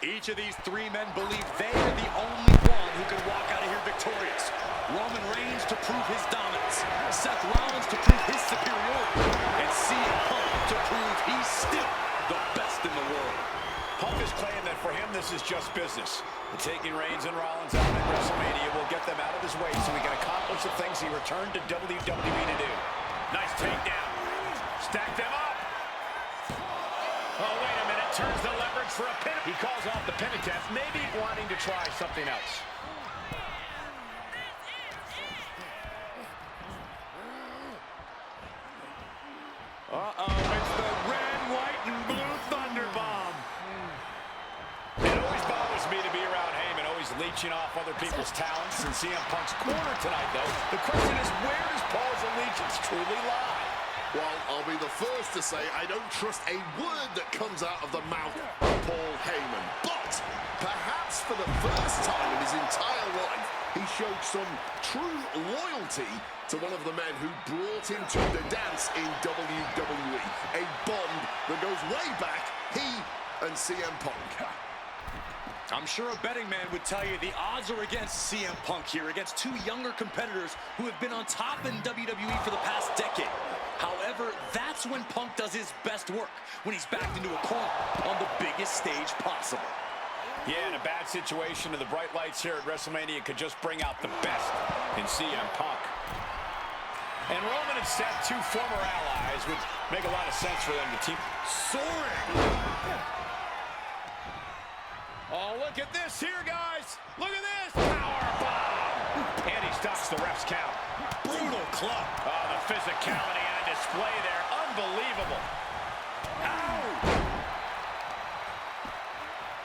Each of these three men believe they are the only one who can walk out of here victorious. Roman Reigns to prove his dominance, Seth Rollins to prove his superiority, and CM Punk to prove he's still the best in the world. Punk is claiming that for him this is just business. And taking Reigns and Rollins out at WrestleMania will get them out of his way so he can accomplish the things he returned to WWE to do. Nice takedown. Stack them up. Oh, wait a minute. Turns the leverage for a pin. He calls off the pin attempt, maybe wanting to try something else. It's the red, white, and blue Thunder Bomb. It always bothers me to be around Heyman, always leeching off other people's talents. In CM Punk's corner tonight, though, the question is, where does Paul's allegiance truly lie? Well, I'll be the first to say I don't trust a word that comes out of the mouth of Paul Heyman. But perhaps for the first time in his entire life, he showed some true loyalty to one of the men who brought him to the dance in WWE. A bond that goes way back, he and CM Punk. I'm sure a betting man would tell you the odds are against CM Punk here, against two younger competitors who have been on top in WWE for the past decade. However, that's when Punk does his best work, when he's backed into a corner on the biggest stage possible. Yeah, in a bad situation, and the bright lights here at WrestleMania could just bring out the best in CM Punk. And Roman and Seth, two former allies, would make a lot of sense for them to team. Soaring! Oh, look at this here, guys! Look at this! Power bomb! And he stops the ref's count. Brutal club. Oh, the physicality on display there. Unbelievable. Ow!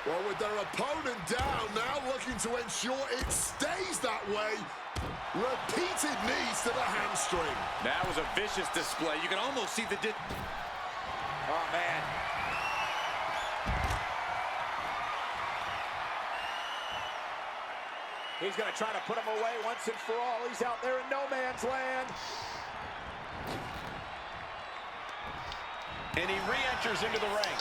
Well, with their opponent down, now looking to ensure it stays that way. Repeated knees to the hamstring. That was a vicious display. You can almost see the oh, man. He's going to try to put him away once and for all. He's out there in no man's land. And he re-enters into the ring.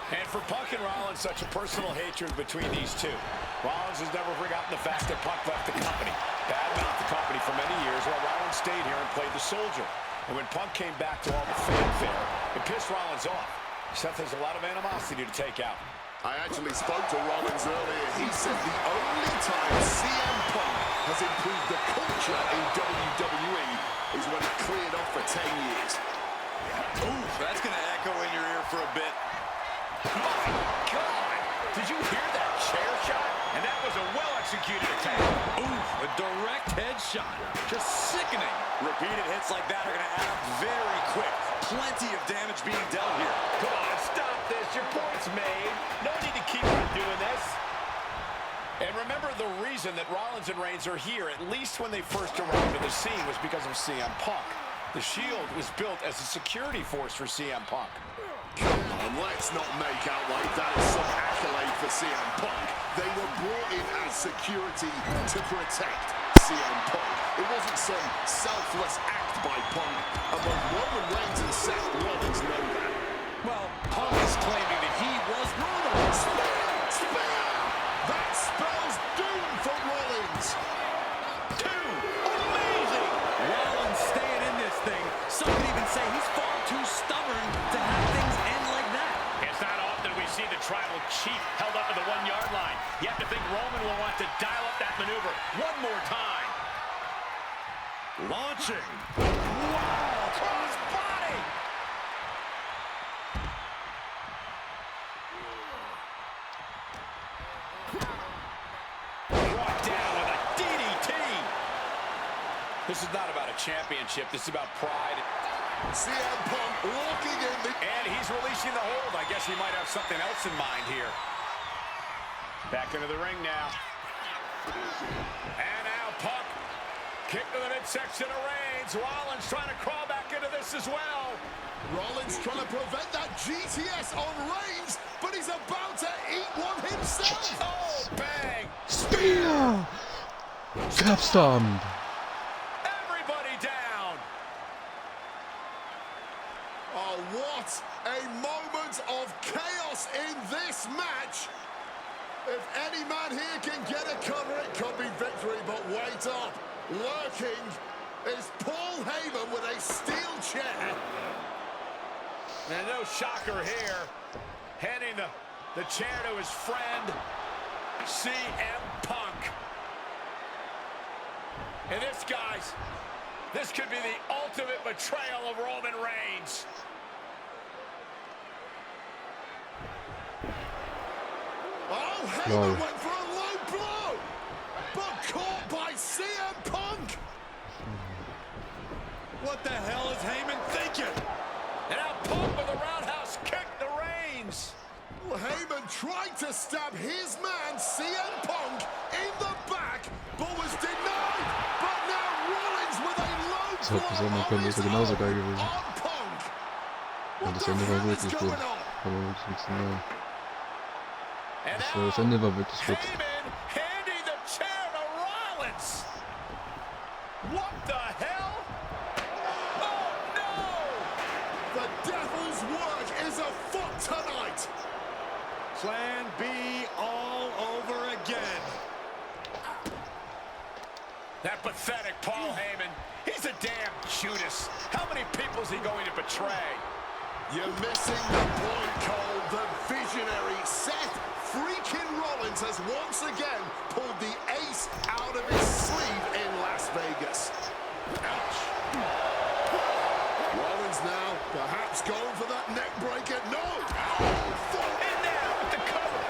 And for Punk and Rollins, such a personal hatred between these two. Rollins has never forgotten the fact that Punk left the company. Badmouthed the company for many years while Rollins stayed here and played the soldier. And when Punk came back to all the fanfare, it pissed Rollins off. Seth has a lot of animosity to take out. I actually spoke to Rollins earlier. He said the only time CM Punk has improved the culture in WWE is when it cleared off for 10 years. Ooh, that's going to echo in your ear for a bit. My God! Did you hear that chair shot? And that was a well-executed attack. Ooh, a direct headshot. Just sickening. Repeated hits like that are going to add up very quick. Plenty of damage being dealt here. Come on, stop this. Your point's made. No need to keep on doing this. And remember, the reason that Rollins and Reigns are here, at least when they first arrived at the scene, was because of CM Punk. The Shield was built as a security force for CM Punk. Come on, let's not make out like that is some accolade for CM Punk. They were brought in as security to protect CM Punk. It wasn't some selfless act by Punk, and both Roman Reigns and Seth Rollins know that. Well, Punk is claiming that he was Roman. Spear! That spells doom for Rollins. Two! Amazing! Rollins staying in this thing. Some could even say he's far too stubborn to have things end like that. It's not often we see the tribal chief held up at the 1-yard line. You have to think Roman will want to dial up that maneuver one more time. Launching. Wow! Cross body! Brought down with a DDT. This is not about a championship. This is about pride. CM Punk looking in the... And he's releasing the hold. I guess he might have something else in mind here. Back into the ring now. And now Punk. Kick to the midsection of Reigns. Rollins trying to crawl back into this as well. Rollins trying to prevent that GTS on Reigns, but he's about to eat one himself. Oh, bang. Spear! Cap stomp. Everybody down. Oh, what What a moment of chaos in this match. If any man here can get a cover, it could be victory, but wait up. Lurking is Paul Heyman with a steel chair. And no shocker here, handing the chair to his friend, CM Punk. And this, guys, this could be the ultimate betrayal of Roman Reigns. Oh, Heyman went for a low blow, but caught by CM Punk. What the hell is Heyman thinking? And now Punk with a roundhouse kick to Reigns. Well, Heyman tried to stab his man, CM Punk, in the back, but was denied. But now Rollins with a low blow on his on Punk. What the hell is going on? And Das Ende war wirklich gut. Heyman handing the chair to Rollins. What the hell? Oh no! The devil's work is afoot tonight. Plan B all over again. That pathetic Paul Heyman. He's a damn Judas. How many people is he going to betray? You're missing the point, Cole. The visionary Seth freaking Rollins has once again pulled the ace out of his sleeve in Las Vegas. Ouch. Rollins now perhaps going for that neck breaker. No! And now with the cover.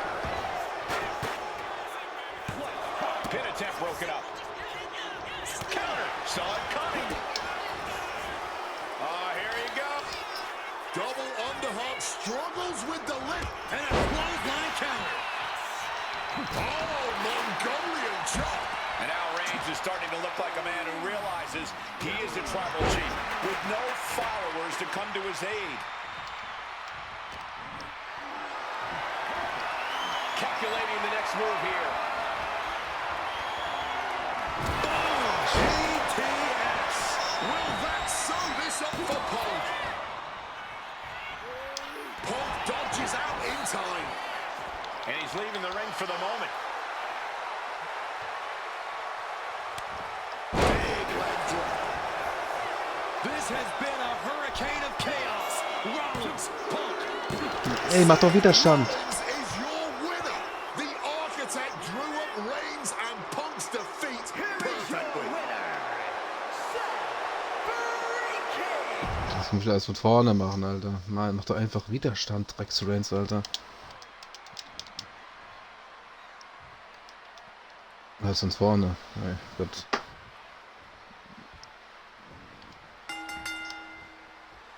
Pin attempt broken up. Counter. Saw it coming. Here you go. Double underhook, struggles with the lift. And a clothesline counter. Oh, Mongolian chop. And now Reigns is starting to look like a man who realizes he is a tribal chief with no followers to come to his aid. Calculating the next move here. GTS. Will that sew this up for Punk? Punk dodges out in time. And he's leaving the ring for the moment. Big leg drop. This has been a hurricane of chaos. Rollins, Punk. Ey, mach doch Widerstand. Rollins is your winner. The architect drew up Reigns and Punk's defeat perfectly. Das muss ich alles von vorne machen, Alter. Mann, mach doch einfach Widerstand, Rex Reigns, Alter. Alles von vorne. Nee, gut.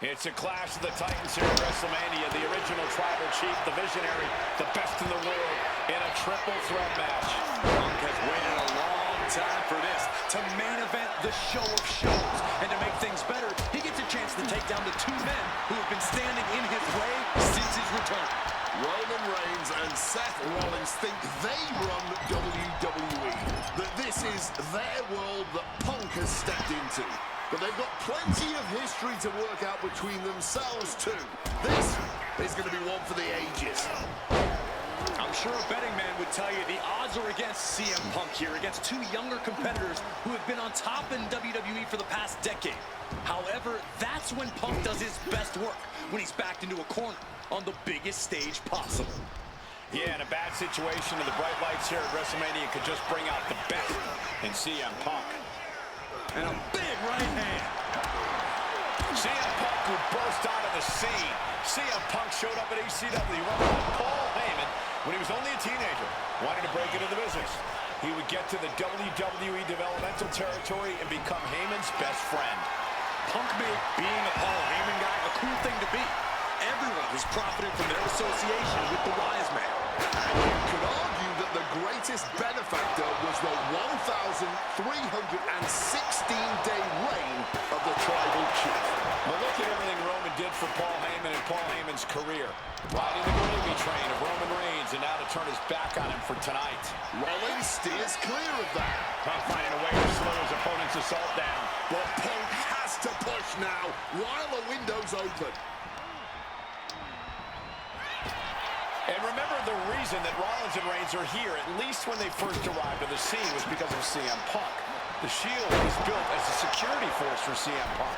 It's a clash of the Titans here at WrestleMania. The original tribal chief, the visionary, the best in the world in a triple threat match. Punk has waited a long time for this, to main event the show of shows. And to make things better, he gets a chance to take down the two men who have been standing in his way since his return. Roman Reigns and Seth Rollins think they run WWE, that this is their world that Punk has stepped into. But they've got plenty of history to work out between themselves too. This is going to be one for the ages. I'm sure a betting man would tell you the odds are against CM Punk here, against two younger competitors who have been on top in WWE for the past decade. However, that's when Punk does his best work, when he's backed into a corner on the biggest stage possible. Yeah, in a bad situation, and the bright lights here at WrestleMania could just bring out the best in CM Punk. And a big right hand. CM Punk would burst out of the scene. CM Punk showed up at ECW running with Paul Heyman when he was only a teenager, wanting to break into the business. He would get to the WWE developmental territory and become Heyman's best friend. Punk made being a Paul Heyman guy a cool thing to be. Everyone has profited from their association with the Wise Man. And you could argue that the greatest benefactor was the 1,316-day reign of the tribal chief. But look at everything Roman did for Paul Heyman and Paul Heyman's career. Riding the gravy train of Roman Reigns, and now to turn his back on him for tonight. Rollins steers clear of that. Punk finding a way to slow his opponent's assault down. But Punk has to push now while the window's open. And remember, the reason that Rollins and Reigns are here, at least when they first arrived on the scene, was because of CM Punk. The Shield was built as a security force for CM Punk.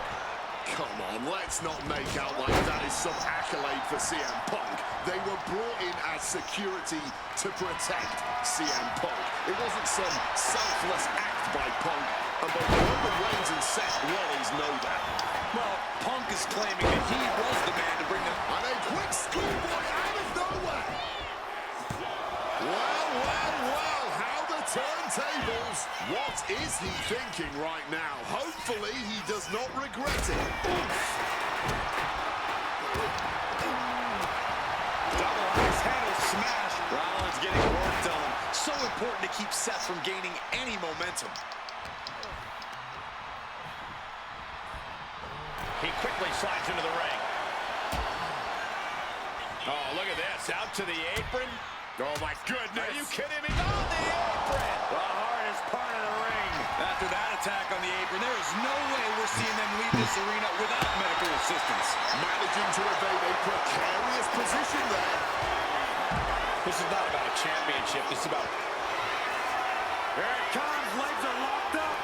Come on, let's not make out like that is some accolade for CM Punk. They were brought in as security to protect CM Punk. It wasn't some selfless act by Punk, and both Roman Reigns and Seth Rollins know that. Well, Punk is claiming that he was the man to bring them. And a quick schoolboy out of nowhere. Well, how the turntables. What is he thinking right now? Hopefully he does not regret it. Oof. Double axe handle smash. Rollins getting worked on. So important to keep Seth from gaining any momentum. He quickly slides into the ring. Oh, look at this. Out to the apron. Oh, my goodness. Are you kidding me? On the apron. The hardest part of the ring. After that attack on the apron, there is no way we're seeing them leave this arena without medical assistance. Managing to evade a precarious position there. This is not about a championship. This is about... Here it comes. Legs are locked up.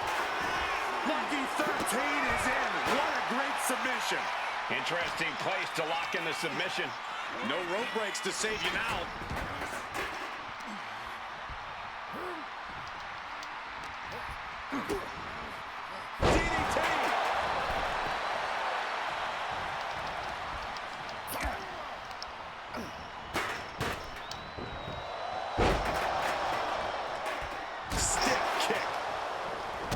Lucky 13 is in. What a great submission. Interesting place to lock in the submission. No rope breaks to save you now. DDT! Stiff kick.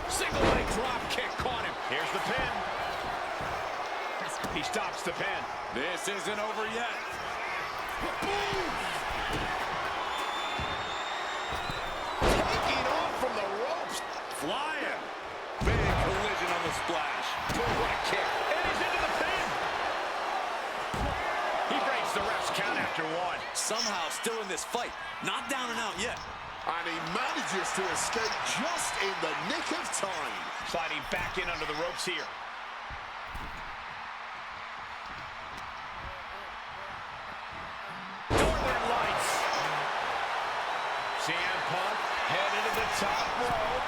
Single leg drop kick caught him. Here's the pin. He stops the pin. This isn't over yet. Taking off from the ropes. Flying. Big collision on the splash. Oh, what a kick. And he's into the pin. He breaks the ref's count after one. Somehow still in this fight. Not down and out yet. And he manages to escape just in the nick of time. Sliding back in under the ropes here. Northern Lights. CM Punk headed to the top rope.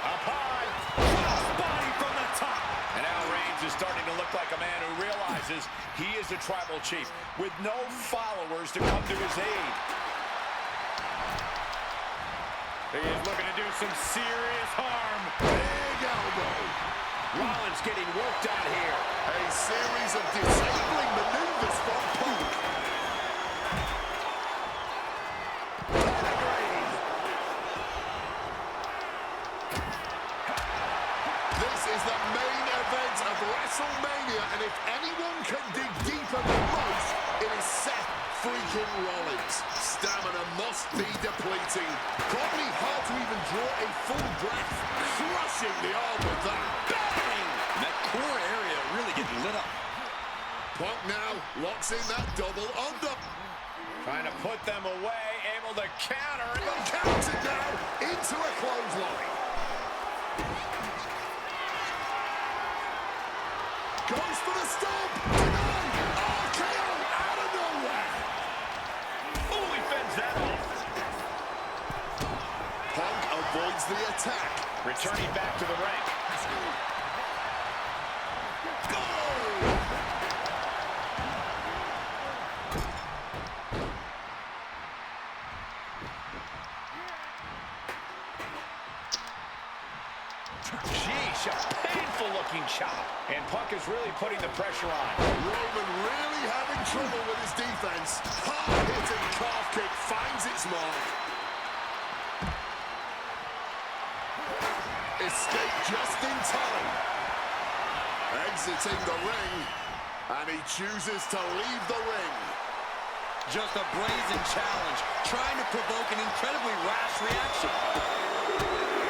Up high. Body from the top. And now Reigns is starting to look like a man who realizes he is a tribal chief with no followers to come to his aid. He is looking to do some serious harm. Big elbow. Rollins getting worked on here. A series of disabling maneuvers from Punk. Pedigree. This is the main event of WrestleMania, and if anyone can dig deeper than most, it is Seth freaking Rollins. Stamina must be depleting. Probably hard to even draw a full breath. Crushing the arm with that. Bang! That core area really getting lit up. Punk now locks in that double under. Trying to put them away, able to counter. Counted now into a clothesline. Goes for the stomp. Denied. RKO out of nowhere. Oh, he fends that off. Punk avoids the attack. Returning back to the ring. Go! Sheesh, a painful looking chop. And Punk is really putting the pressure on. Roman really having trouble with his defense. Hard-hitting calf kick finds its mark. Escape just in time. Exiting the ring, and he chooses to leave the ring. Just a brazen challenge, trying to provoke an incredibly rash reaction.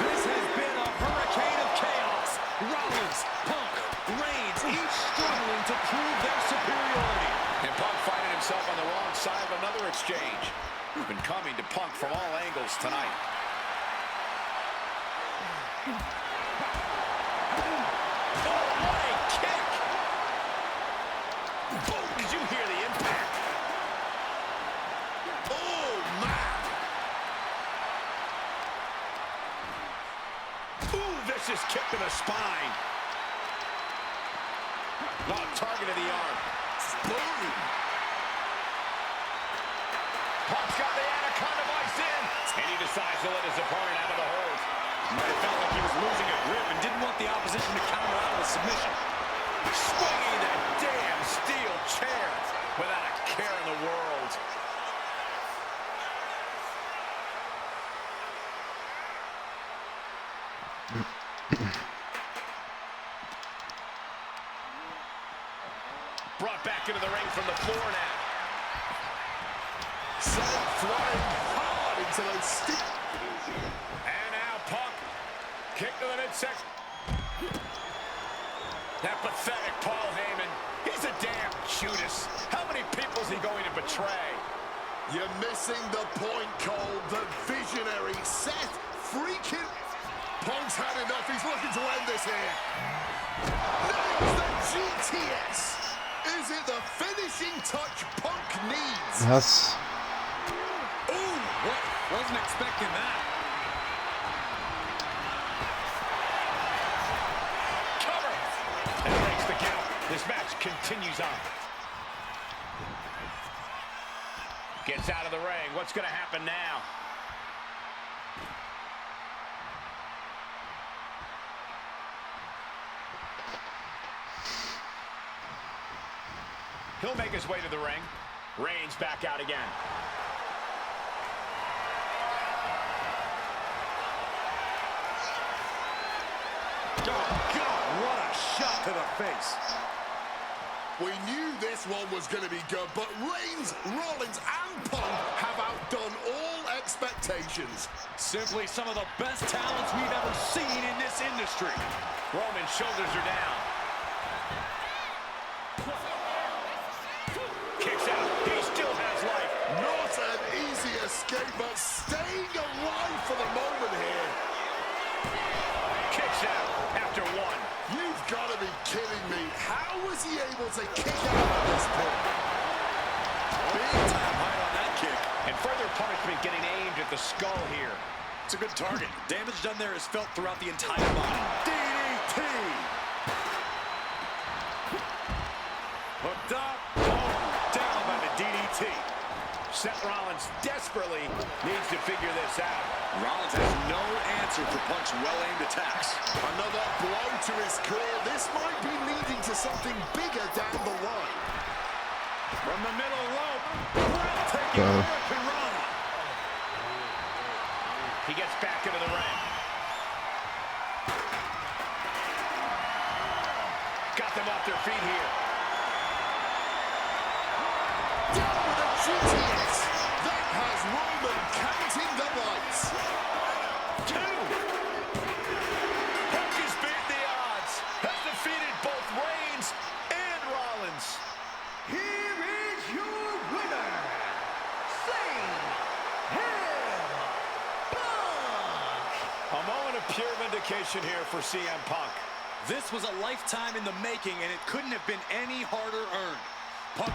This has been a hurricane of chaos. Rollins, Punk, Reigns, each struggling to prove their superiority. And Punk finding himself on the wrong side of another exchange. We've been coming to Punk from all angles tonight. Oh, what a kick! Boom! Did you hear the impact? vicious kick to the spine. Oh, target of the arm. Boom. Punk's got the anaconda vice in. And he decides to let his opponent out of the hold. Might have felt like he was losing a grip and didn't want the opposition to counter out of a submission. Swinging that damn steel chair without a care in the world. Brought back into the ring from the floor now. Sent flying hard into those steep. And now Punk. Kick to the midsection. That pathetic Paul Heyman. He's a damn Judas. How many people is he going to betray? You're missing the point, Cole. The visionary Seth freaking. Punk's had enough. He's looking to end this here. Nails the GTS. Is it the finishing touch Punk needs? Was? Ooh, wasn't expecting that. Cover. And breaks the count. This match continues on. Gets out of the ring. What's going to happen now? He'll make his way to the ring. Reigns back out again. Oh, God, what a shot to the face. We knew this one was going to be good, but Reigns, Rollins, and Punk have outdone all expectations. Simply some of the best talents we've ever seen in this industry. Roman's shoulders are down. Kicks out. He still has life. Not an easy escape, but staying alive for the moment here. Kicks out after one. You've got to be kidding me. How was he able to kick out at this point? Big time height on that kick. And further punishment getting aimed at the skull here. It's a good target. Damage done there is felt throughout the entire body. DDT! Hooked up. Oh, down by the DDT. Seth Rollins desperately needs to figure this out. Rollins has no answer for Punk's well-aimed attacks. Another blow to his core. This might be leading to something bigger down the line. From the middle rope, breathtaking American run. He gets back into the ring. Got them off their feet here. Down with a GTS. That has Roman counting the lights. Two. Punk has beaten the odds. Has defeated both Reigns and Rollins. Here is your winner, A moment of pure vindication here for CM Punk. This was a lifetime in the making, and it couldn't have been any harder earned. Punk.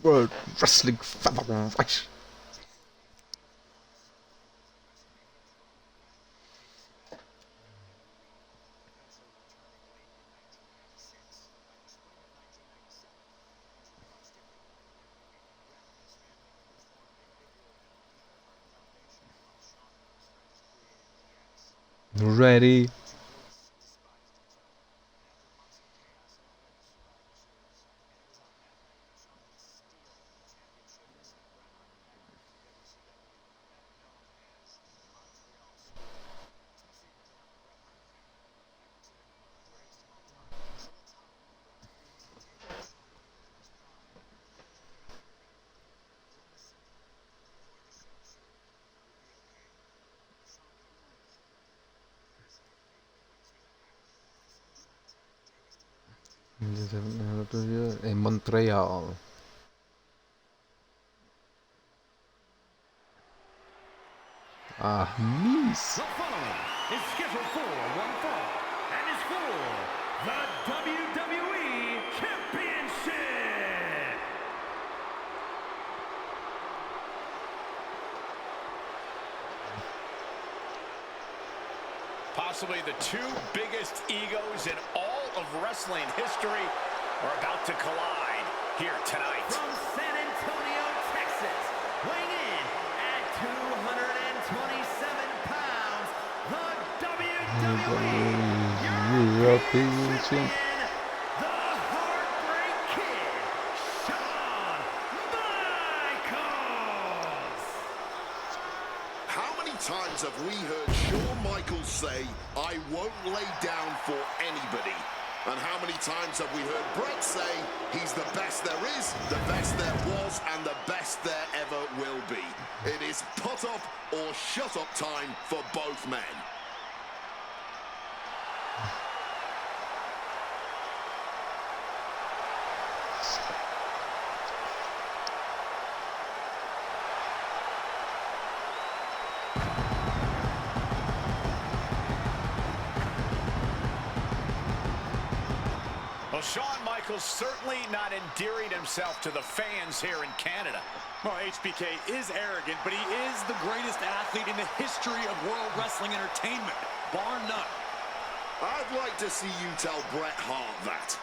World Wrestling Federation. Ready? In Montreal. Ah, mies. The following is scheduled for one fall and is for the WWE Championship. Possibly the two biggest egos in all of wrestling history are about to collide here tonight. From San Antonio, Texas, weighing in at 227 pounds, the WWE European Champion. the Heartbreak Kid, Shawn Michaels. How many times have we heard Shawn Michaels say, "I won't lay down for anybody"? And how many times have we heard Bret say, "He's the best there is, the best there was, and the best there ever will be"? It is put up or shut up time for both men. Well, Shawn Michaels certainly not endearing himself to the fans here in Canada. Well, HBK is arrogant, but he is the greatest athlete in the history of World Wrestling Entertainment, bar none. I'd like to see you tell Bret Hart that.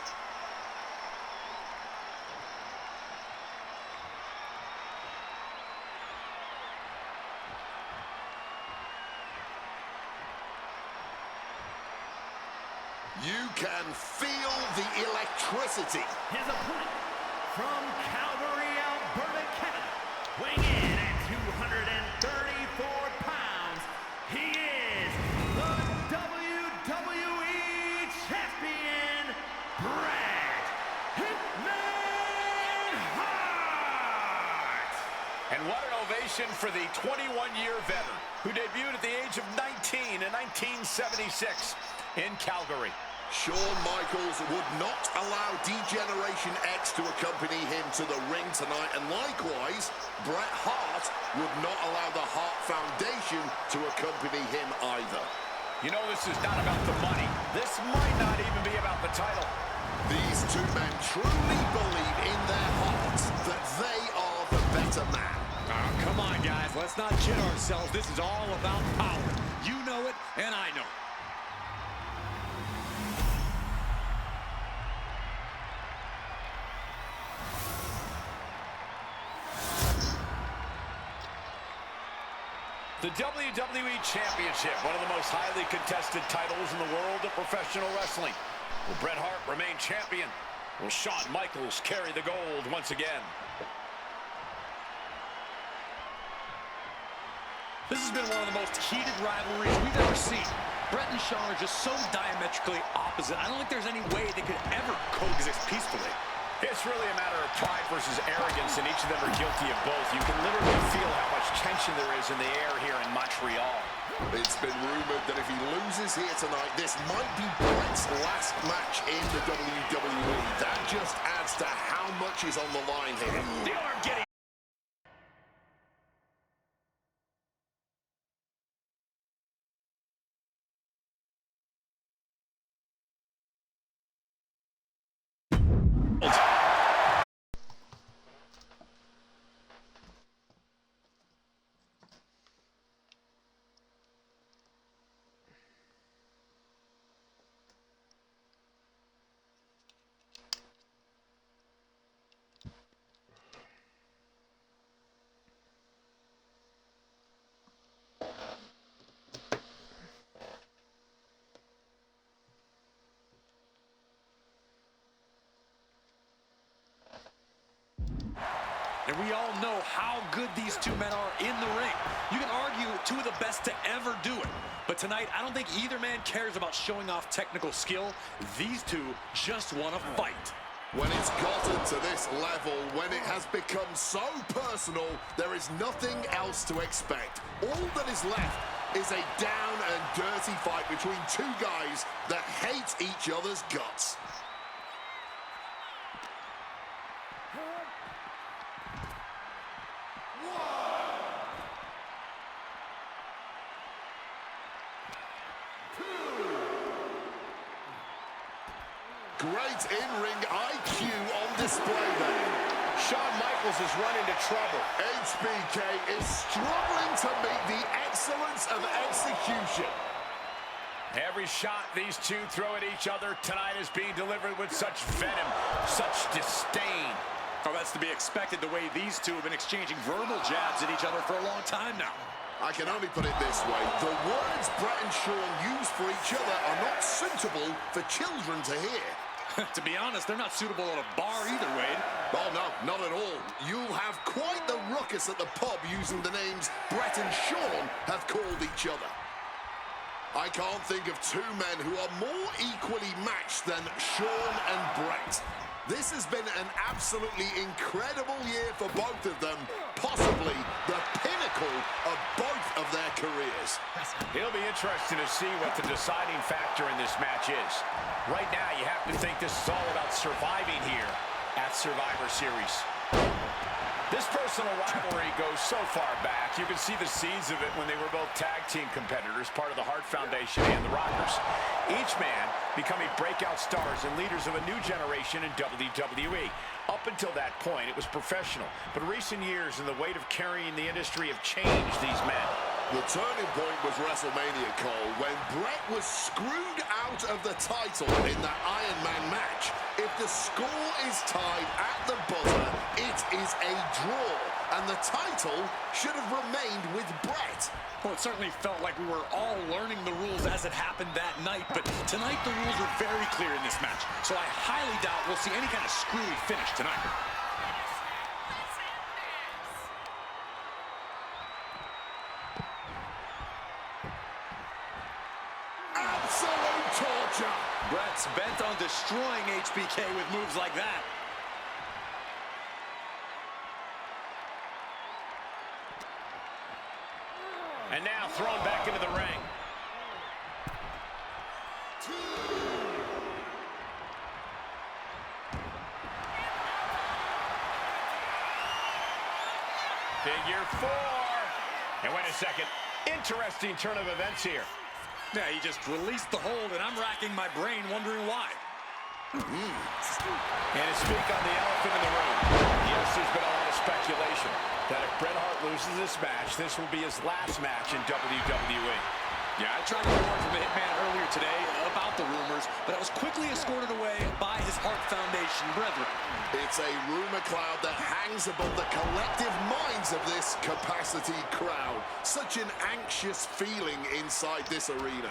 You can feel the electricity. His opponent from Calgary, Alberta, Canada, weighing in at 234 pounds, he is the WWE Champion, Bret Hitman Hart. And what an ovation for the 21-year veteran who debuted at the age of 19 in 1976 in Calgary. Shawn Michaels would not allow D-Generation X to accompany him to the ring tonight, and likewise, Bret Hart would not allow the Hart Foundation to accompany him either. You know, this is not about the money. This might not even be about the title. These two men truly believe in their hearts that they are the better man. Oh, come on, guys. Let's not kid ourselves. This is all about power. You know it, and I know it. The WWE Championship, one of the most highly contested titles in the world of professional wrestling. Will Bret Hart remain champion? Will Shawn Michaels carry the gold once again? This has been one of the most heated rivalries we've ever seen. Bret and Shawn are just so diametrically opposite. I don't think there's any way they could ever coexist peacefully. It's really a matter of pride versus arrogance, and each of them are guilty of both. You can literally feel how much tension there is in the air here in Montreal. It's been rumored that if he loses here tonight, this might be Bret's last match in the WWE. That just adds to how much is on the line here. The arm getting... And we all know how good these two men are in the ring. You can argue two of the best to ever do it. But tonight, I don't think either man cares about showing off technical skill. These two just want to fight. When it's gotten to this level, when it has become so personal, there is nothing else to expect. All that is left is a down and dirty fight between two guys that hate each other's guts. Great in-ring IQ on display there. Shawn Michaels is running into trouble. HBK is struggling to meet the excellence of execution. Every shot these two throw at each other tonight is being delivered with such venom, such disdain. Oh, that's to be expected the way these two have been exchanging verbal jabs at each other for a long time now. I can only put it this way. The words Bret and Shawn use for each other are not suitable for children to hear. To be honest, they're not suitable at a bar either, Wade. Oh, no, not at all. You'll have quite the ruckus at the pub using the names Bret and Shawn have called each other. I can't think of two men who are more equally matched than Shawn and Bret. This has been an absolutely incredible year for both of them, possibly the pinnacle of both of their careers. It'll be interesting to see what the deciding factor in this match is. Right now, you have to think this is all about surviving here at Survivor Series. This personal rivalry goes so far back, you can see the seeds of it when they were both tag team competitors, part of the Hart Foundation and the Rockers. Each man becoming breakout stars and leaders of a new generation in WWE. Up until that point, it was professional, but recent years and the weight of carrying the industry have changed these men. The turning point was WrestleMania, Cole, when Bret was screwed out of the title in that Iron Man match. If the score is tied at the buzzer, it is a draw, and the title should have remained with Bret. Well, it certainly felt like we were all learning the rules as it happened that night, but tonight the rules are very clear in this match, so I highly doubt we'll see any kind of screwy finish tonight. Absolute torture. Bret's bent on destroying HBK with moves like that. And now thrown back into the ring. Figure 4. And wait a second. Interesting turn of events here. Yeah, he just released the hold, and I'm racking my brain wondering why. And to speak on the elephant in the room, yes, there's been a lot of speculation that if Bret Hart loses this match, this will be his last match in WWE. Yeah, I tried to warn from the Hitman earlier today about the rumors, but I was quickly escorted away by his Hart Foundation brethren. It's a rumor cloud that hangs above the collective minds of this capacity crowd. Such an anxious feeling inside this arena.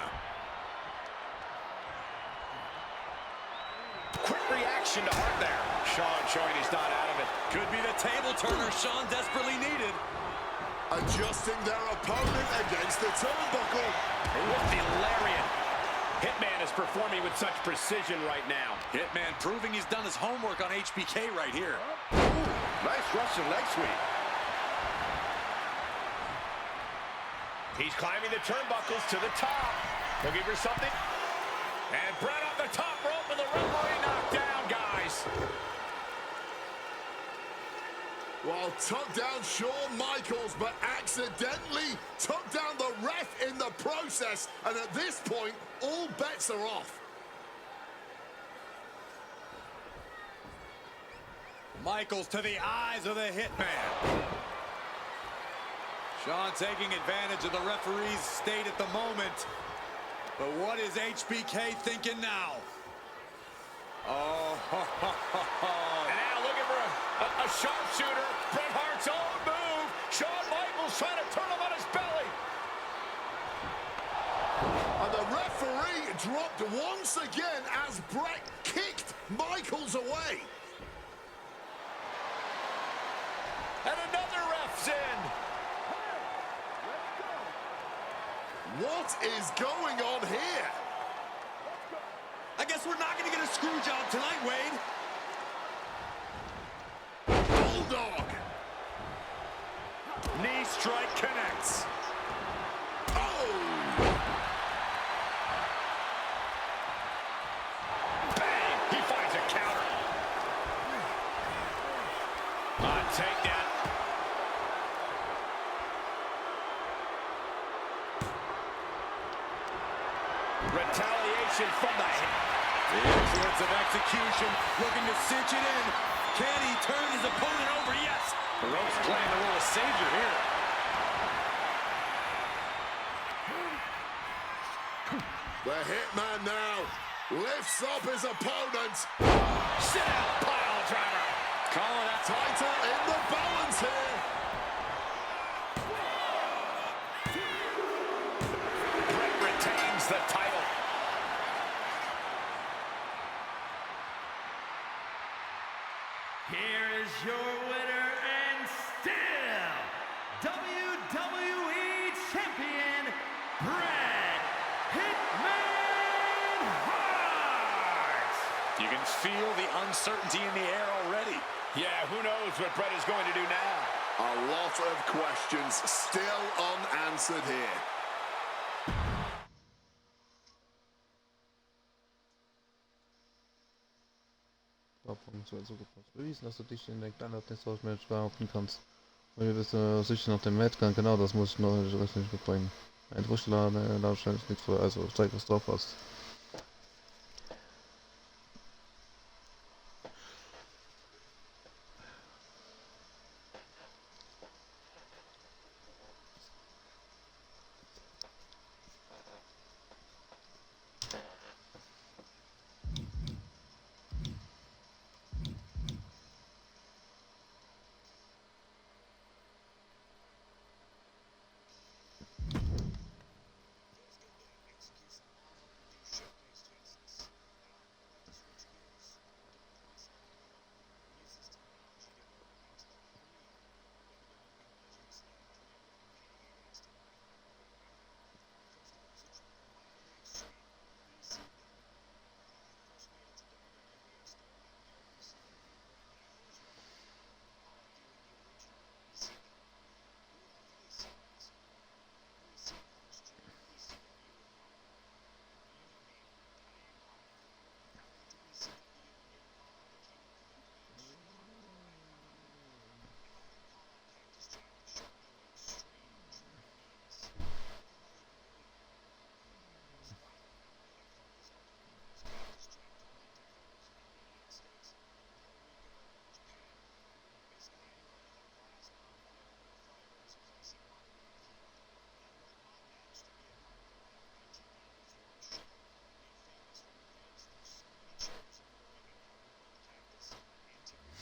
Quick reaction to Hart there. Shawn showing he's not out of it. Could be the table turner Shawn desperately needed. Adjusting their opponent against the turnbuckle. With the lariat. Hitman is performing with such precision right now. Hitman proving he's done his homework on HBK right here. Ooh, nice Russian leg sweep. He's climbing the turnbuckles to the top. Looking for something. And Bret off the top rope and the referee knocked down, guys. Well, took down Shawn Michaels, but accidentally took down the ref in the process. And at this point, all bets are off. Michaels to the eyes of the Hitman. Shawn taking advantage of the referee's state at the moment. But what is HBK thinking now? Oh, And now looking for a sharpshooter. Bret Hart's own move. Shawn Michaels trying to turn him on his belly. And the referee dropped once again as Bret kicked Michaels away. And another ref's in. What is going on here? I guess we're not going to get a screw job tonight, Wade. Bulldog. Knee strike connects. Oh! Bang! He finds a counter. Takedown. Retaliation from the hip. Excellence of execution, looking to cinch it in. Can he turn his opponent over? Yes. The rope's playing the role of savior here. The Hitman now lifts up his opponent. Sit out, pile driver. Calling out. Title in the balance here. Brett retains the title. Here is your winner and still WWE Champion, Bret Hitman Hart. You can feel the uncertainty in the air already. Yeah, who knows what Brett is going to do now? A lot of questions still unanswered here. Warum so gepasst? Bewiesen, dass du dich in der Kleinert-Match behaupten kannst. Und wir wissen sicher nach dem Wettkampf, genau das muss ich noch nicht mitbringen. Ein Druckschlager, da stelle ich nicht vor, also zeig, was drauf hast.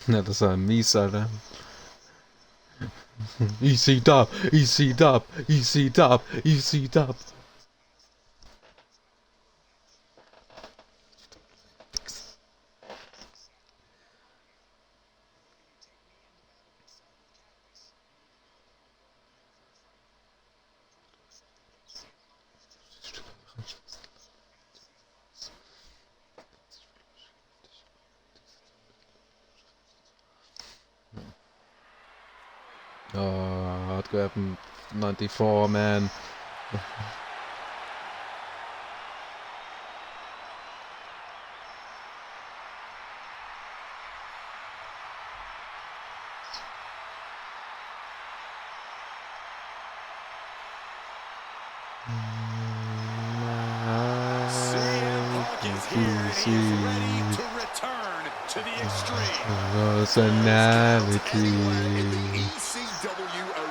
Ja, das war mies, Alter. Easy dub, easy dub, easy dub, easy dub. Hard grab 94, man. Personality.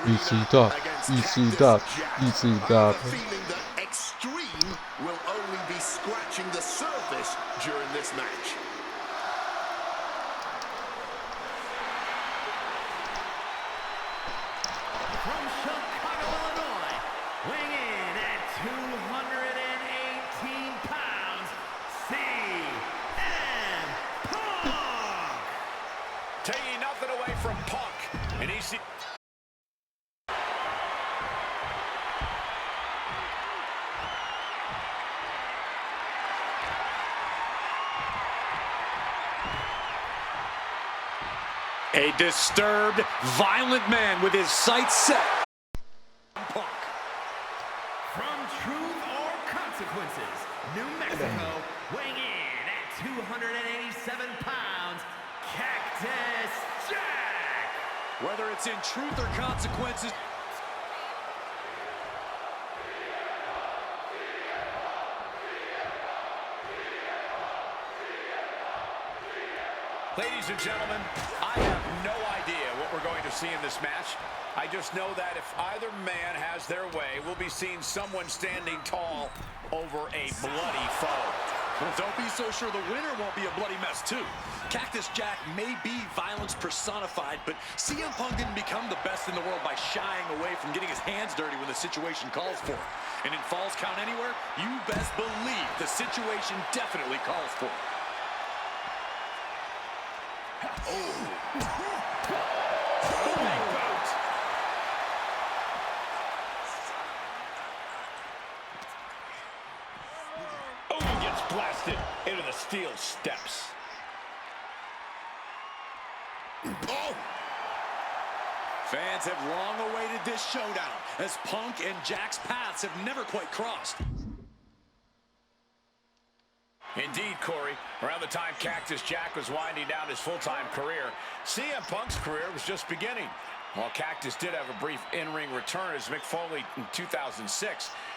Easy dub, easy dub, easy dub. Feeling that Extreme will only be scratching the surface during this match. From Chicago, Illinois, weighing in at 218 pounds, CM Punk. Taking nothing away from Punk. And he's... A disturbed, violent man with his sights set. Punk. From Truth or Consequences, New Mexico, weighing in at 287 pounds, Cactus Jack. Whether it's in Truth or Consequences. Ladies and gentlemen, I have no idea what we're going to see in this match. I just know that if either man has their way, we'll be seeing someone standing tall over a bloody foe. Well, don't be so sure the winner won't be a bloody mess, too. Cactus Jack may be violence personified, but CM Punk didn't become the best in the world by shying away from getting his hands dirty when the situation calls for it. And in Falls Count Anywhere, you best believe the situation definitely calls for it. He gets blasted into the steel steps. Oh! Fans have long awaited this showdown, as Punk and Jack's paths have never quite crossed. Indeed, Corey, around the time Cactus Jack was winding down his full-time career, CM Punk's career was just beginning. While Cactus did have a brief in-ring return as Mick Foley in 2006,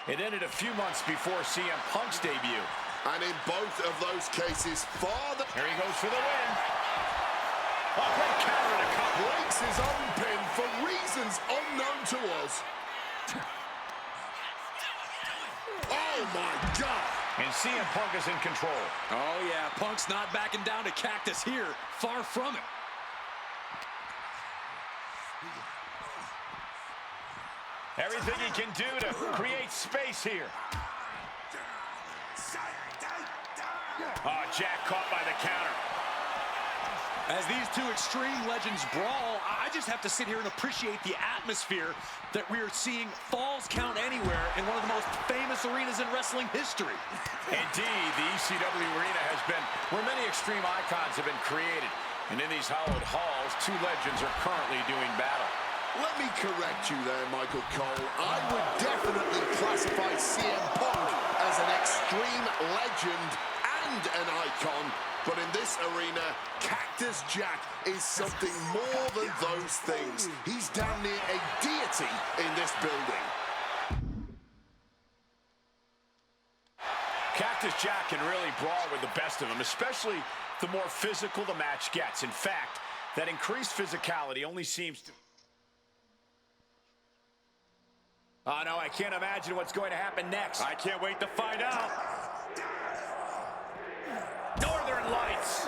it ended a few months before CM Punk's debut. And in both of those cases, father... Here he goes for the win. A great counter to come. breaks his own pin for reasons unknown to us. Oh, my God. And CM Punk is in control. Oh, yeah, Punk's not backing down to Cactus here. Far from it. Everything he can do to create space here. Oh, Jack caught by the counter. As these two extreme legends brawl, I just have to sit here and appreciate the atmosphere that we are seeing Falls Count Anywhere in one of the most famous arenas in wrestling history. Indeed, the ECW arena has been where many extreme icons have been created. And in these hallowed halls, two legends are currently doing battle. Let me correct you there, Michael Cole. I would definitely classify CM Punk as an extreme legend and an icon. But in this arena, Cactus Jack is something more than those things. He's damn near a deity in this building. Cactus Jack can really brawl with the best of them, especially the more physical the match gets. In fact, that increased physicality only seems to... Oh, no, I can't imagine what's going to happen next. I can't wait to find out. Northern Lights.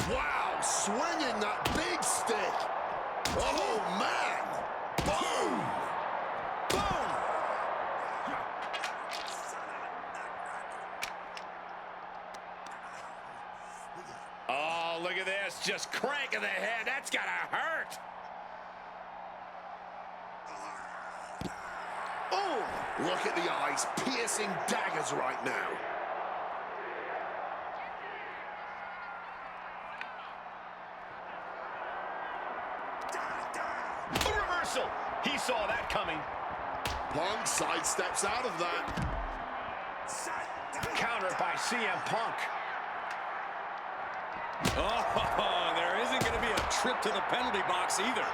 Wow, swinging that big stick. Oh, man. Boom. Boom. Oh, look at this. Just cranking the head. That's got to hurt. Oh, look at the eyes, piercing daggers right now. He saw that coming. Punk sidesteps out of that. Countered by CM Punk. Oh, there isn't going to be a trip to the penalty box either.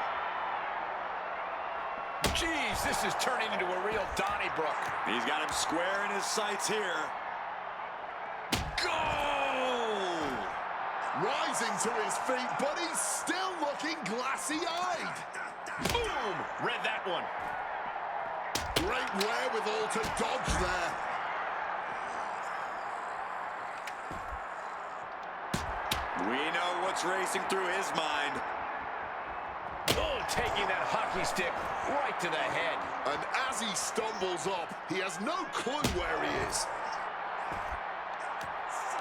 Jeez, this is turning into a real Donnybrook. He's got him square in his sights here. Goal! Rising to his feet, but he's still looking glassy-eyed. Boom! Read that one. Great wherewithal to dodge there. We know what's racing through his mind. Oh, taking that hockey stick right to the head. And as he stumbles up, he has no clue where he is.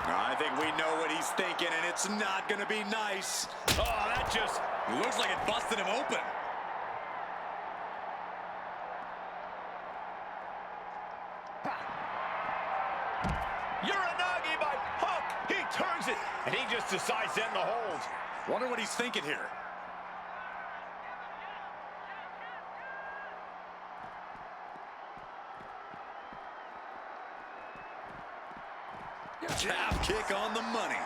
I think we know what he's thinking, and it's not going to be nice. Oh, that just... looks like it busted him open. Uranagi by Punk. He turns it, and he just decides to end the hold. Wonder what he's thinking here. Calf kick on the money.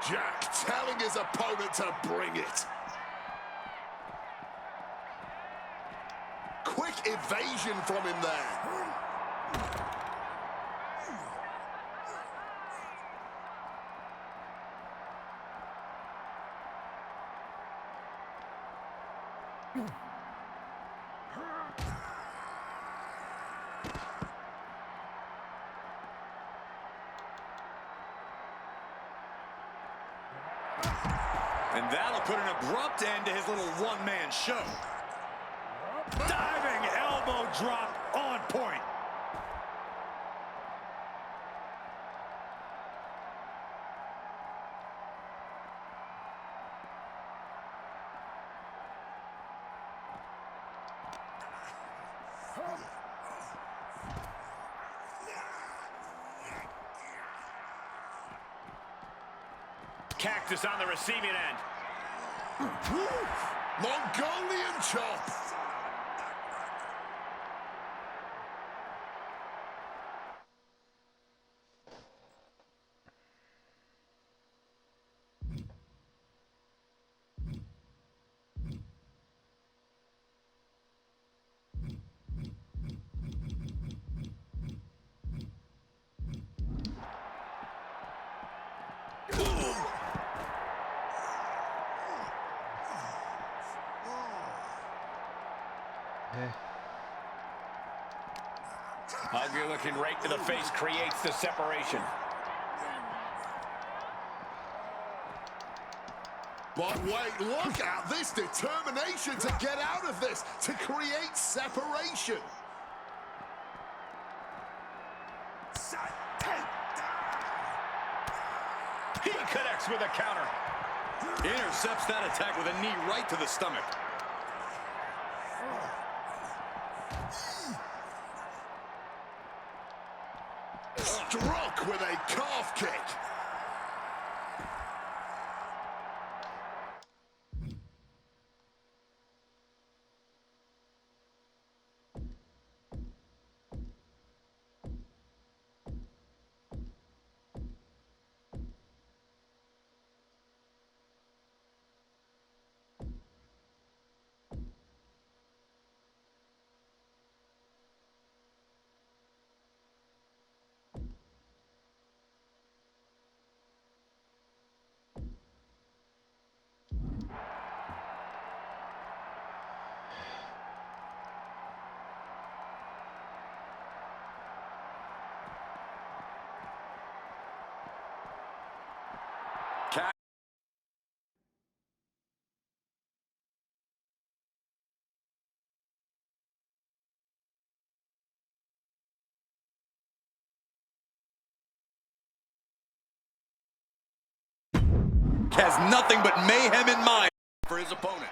Jack telling his opponent to bring it. Quick evasion from him there. And that'll put an abrupt end to his little one-man show. Diving elbow drop on point. Cactus on the receiving end. Mongolian chop. Ugly looking right to the face creates the separation. But wait, look at this determination to get out of this, to create separation. He connects with a counter. Intercepts that attack with a knee right to the stomach. Struck with a calf kick. Has nothing but mayhem in mind for his opponent.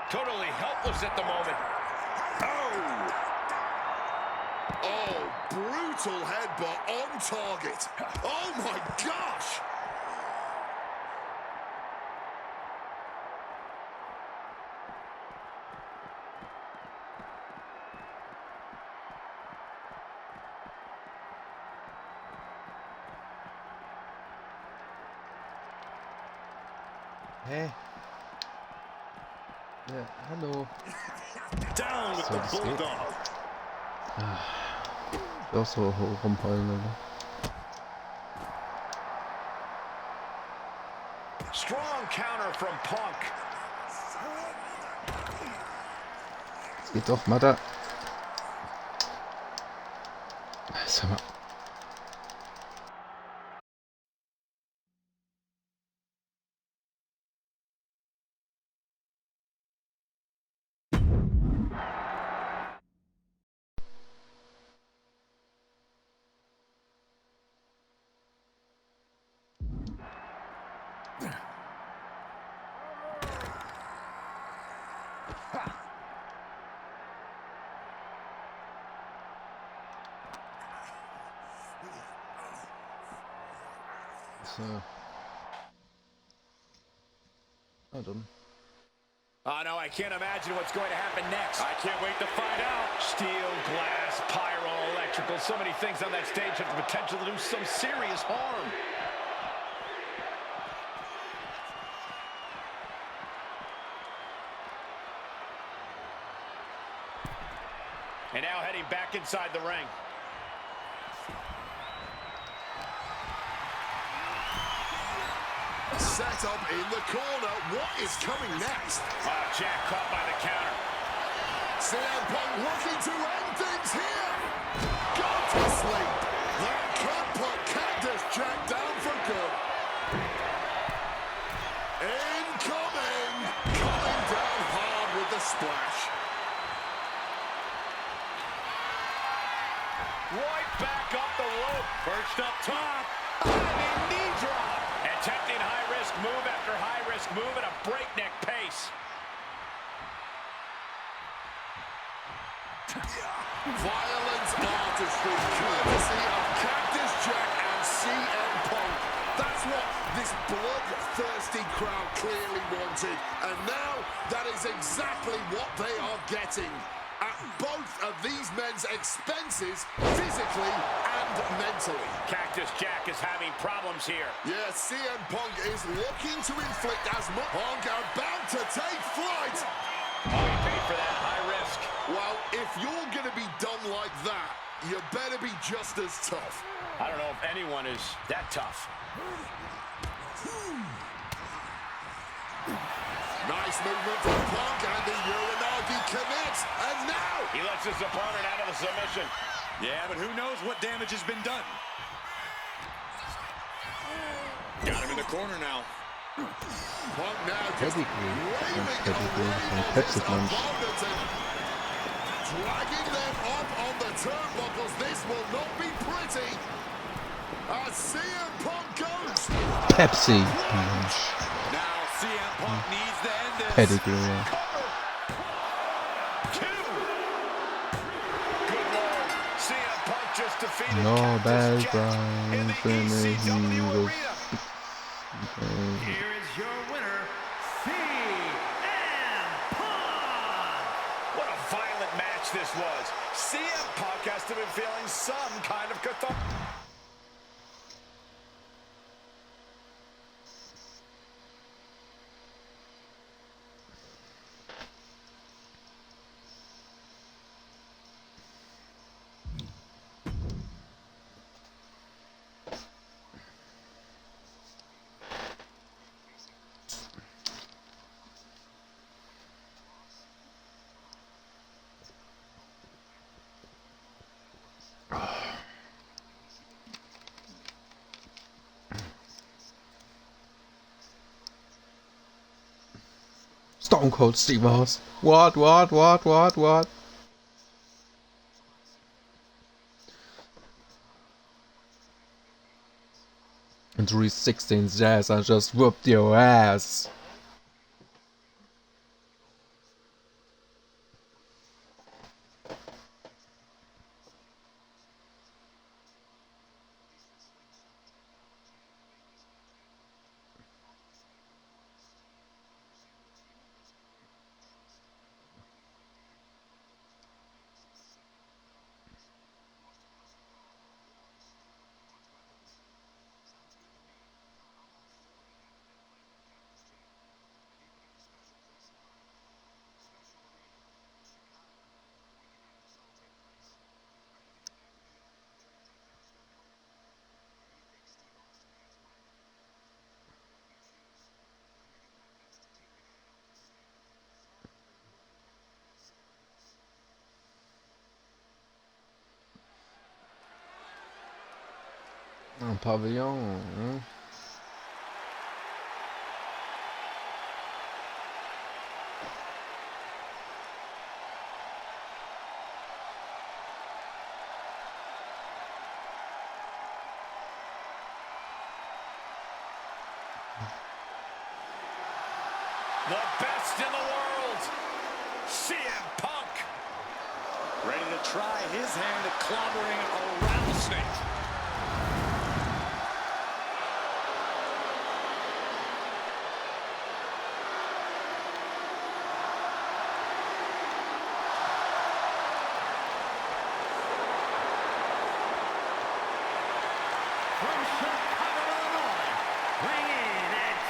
Totally helpless at the moment. Oh, brutal headbutt on target. Oh my gosh! Hä? Ja, hallo. Down with the bulldog. Auch so rumpallen, oder? Strong counter from Punk. Es geht doch, Matter. Sag mal. So. Oh, done. Oh, no, I can't imagine what's going to happen next. I can't wait to find out. Steel, glass, pyro, electrical, so many things on that stage have the potential to do some serious harm. And now heading back inside the ring. Set up in the corner. What is coming next? Oh, Jack caught by the counter. CM Punk looking to end things here. Go to sleep. That could put Cactus Jack down for good. Incoming. Coming down hard with the splash. Right back up the rope. Perched up top. Knee drop. Attempting high-risk move after high-risk move at a breakneck pace. Violent artistry, courtesy of Cactus Jack and CM Punk. That's what this bloodthirsty crowd clearly wanted. And now that is exactly what they are getting. At both of these men's expenses, physically and mentally. Cactus Jack is having problems here. Yeah, CM Punk is looking to inflict as much. Punk about to take flight. Oh, he paid for that high risk. Well, if you're going to be done like that, you better be just as tough. I don't know if anyone is that tough. Nice movement from Punk, and the Uranagi connects, and now He lets his opponent out of the submission. Yeah, but who knows what damage has been done. Got him in the corner now. Punk now just Pedigree. waving Pedigree. away Pepsi his punch. opponent and dragging them up on the turnbuckles. This will not be pretty. As CM Punk goes. Pepsi punch. Now CM Punk needs to end this. Pedigree, yeah. Good Lord. CM Punk just defeated No Cactus bad Jack in the ECW Brian. arena. Here is your winner, CM Punk. What a violent match this was. CM Punk has to be feeling some kind of catharsis. Stone Cold Steve Austin. What? And 316 Jazz, I just whooped your ass. Un pavillon, hein? The best in the world, CM Punk. Ready to try his hand at clobbering a rattlesnake.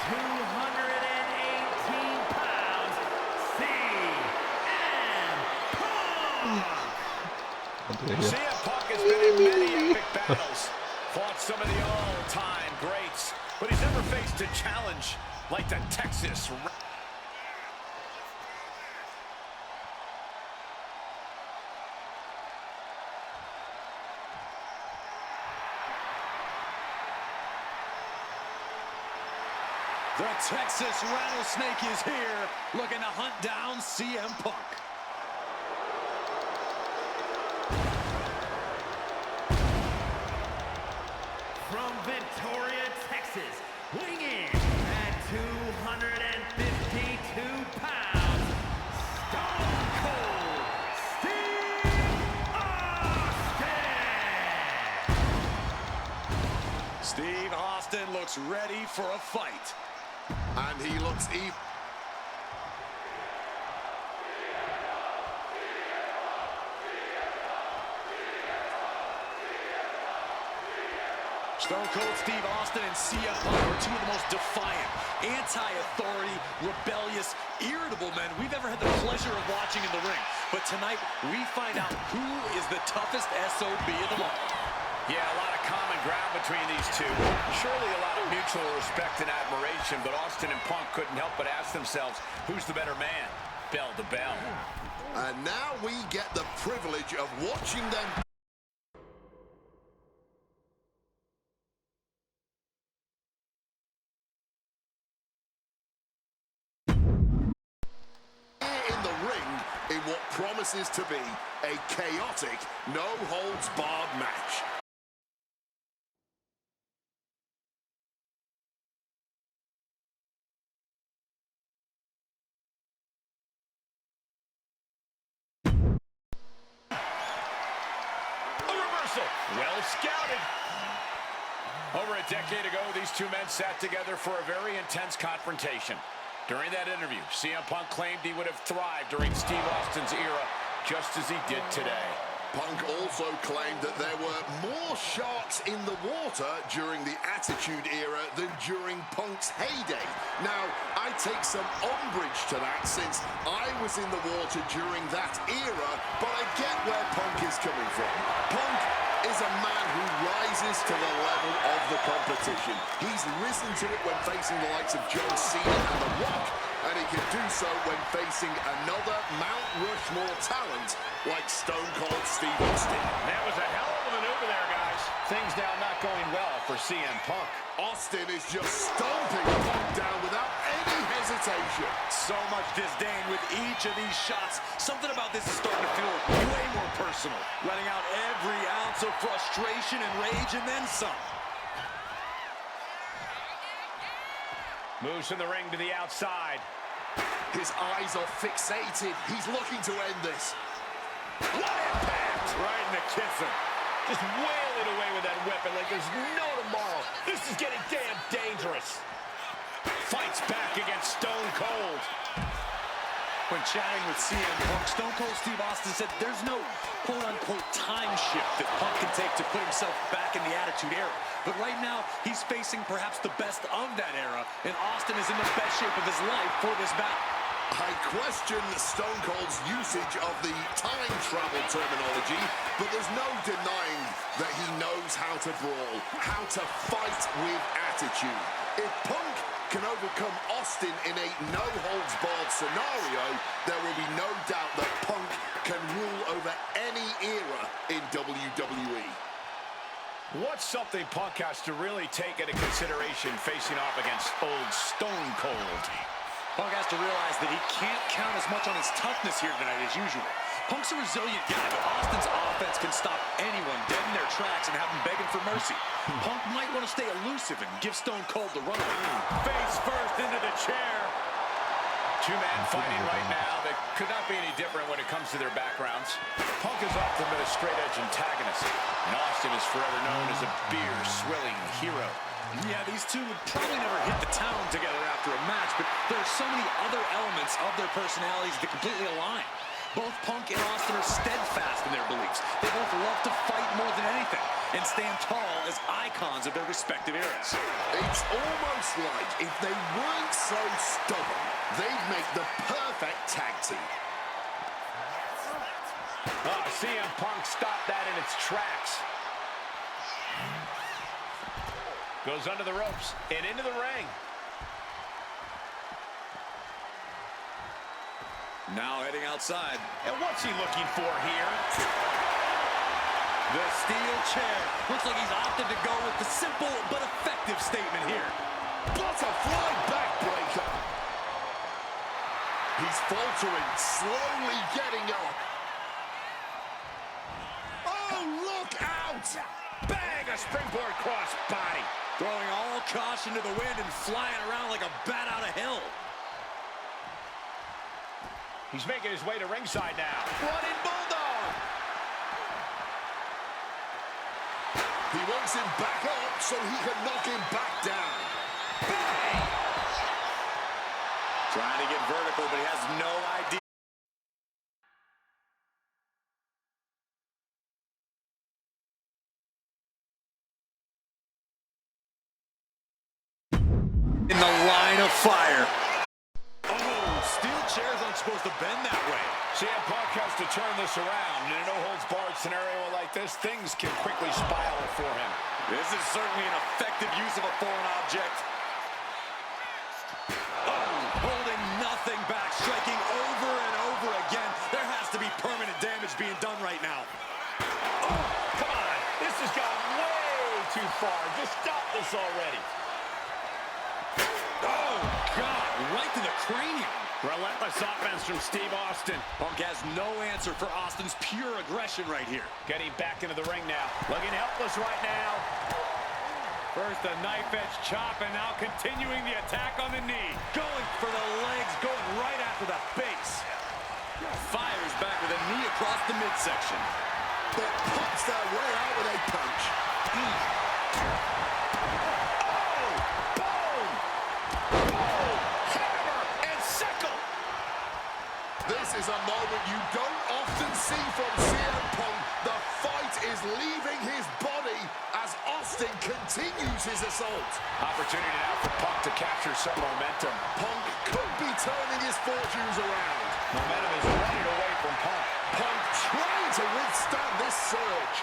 218 pounds, CM Punk. CM Punk has been in many epic battles, fought some of the all-time greats, but he's never faced a challenge like the Texas. The Texas Rattlesnake is here, looking to hunt down CM Punk. From Victoria, Texas, weighing in at 252 pounds, Stone Cold Steve Austin! Steve Austin looks ready for a fight. And he looks even. Stone Cold Steve Austin and CM Punk are two of the most defiant, anti-authority, rebellious, irritable men we've ever had the pleasure of watching in the ring. But tonight, we find out who is the toughest SOB of them all. Yeah, a lot of common ground between these two. Surely a lot of mutual respect and admiration, but Austin and Punk couldn't help but ask themselves, who's the better man? Bell to bell. And now we get the privilege of watching them in the ring in what promises to be a chaotic, no-holds-barred match. Well scouted. Over a decade ago, these two men sat together for a very intense confrontation. During that interview, CM Punk claimed he would have thrived during Steve Austin's era, just as he did today. Punk also claimed that there were more sharks in the water during the Attitude Era than during Punk's heyday. Now, I take some umbrage to that since I was in the water during that era, but I get where Punk is coming from. Punk is a man who rises to the level of the competition. He's risen to it when facing the likes of John Cena and The Rock, and he can do so when facing another Mount Rushmore talent like Stone Cold Steve Austin. That was a hell of a maneuver there, guys. Things now not going well for CM Punk. Austin is just stomping Punk down without any hesitation. So much disdain with each of these shots. Something about this is starting to feel way more personal. Letting out every ounce of frustration and rage and then some. Moves from the ring to the outside. His eyes are fixated. He's looking to end this. What impact! Right in the kisser. Just wailing away with that weapon like there's no tomorrow. This is getting damn dangerous. Fights back against Stone Cold. When chatting with CM Punk, Stone Cold Steve Austin said there's no quote-unquote time shift that Punk can take to put himself back in the Attitude Era. But right now, he's facing perhaps the best of that era, and Austin is in the best shape of his life for this battle. I question Stone Cold's usage of the time travel terminology, but there's no denying that he knows how to brawl, how to fight with attitude. If Punk can overcome Austin in a no-holds-barred scenario, there will be no doubt that Punk can rule over any era in WWE. What's something Punk has to really take into consideration facing off against old Stone Cold? Punk has to realize that he can't count as much on his toughness here tonight as usual. Punk's a resilient guy, but Austin's offense can stop anyone dead in their tracks and have them begging for mercy. Punk might want to stay elusive and give Stone Cold the runaway. Face first into the chair. Two-man fighting right now that could not be any different when it comes to their backgrounds. Punk is often been a straight-edge antagonist, and Austin is forever known as a beer-swilling hero. Yeah, these two would probably never hit the town together after a match, but there are so many other elements of their personalities that completely align. Both Punk and Austin are steadfast in their beliefs. They both love to fight more than anything. and stand tall as icons of their respective eras. It's almost like if they weren't so stubborn, they'd make the perfect tag team. Oh, CM Punk stopped that in its tracks. Goes under the ropes and into the ring. Now heading outside. And what's he looking for here? The steel chair. Looks like he's opted to go with the simple but effective statement here. Butterfly backbreaker. He's faltering, slowly getting up. Oh, look out! Bang! A springboard cross body. Throwing all caution to the wind and flying around like a bat out of hell. He's making his way to ringside now. Running bulldog. He wants him back up so he can knock him back down. Bang! Trying to get vertical, but he has no idea. In the line of fire. Oh, steel chairs aren't supposed to bend that way. CM Punk has to turn this around. In a no-holds-barred scenario like this, things can quickly spiral for him. This is certainly an effective use of a foreign object. Oh, holding nothing back, striking over and over again. There has to be permanent damage being done right now. Oh, come on. This has gone way too far. Just stop this already. Oh, God, right to the cranium. Relentless offense from Steve Austin. Punk has no answer for Austin's pure aggression right here. Getting back into the ring now. Looking helpless right now. First a knife edge chop, and now continuing the attack on the knee. Going for the legs, going right after the base. Fires back with a knee across the midsection. But punch their way out with a punch. This is a moment you don't often see from CM Punk. The fight is leaving his body as Austin continues his assault. Opportunity now for Punk to capture some momentum. Punk could be turning his fortunes around. Momentum is running away from Punk. Punk trying to withstand this surge.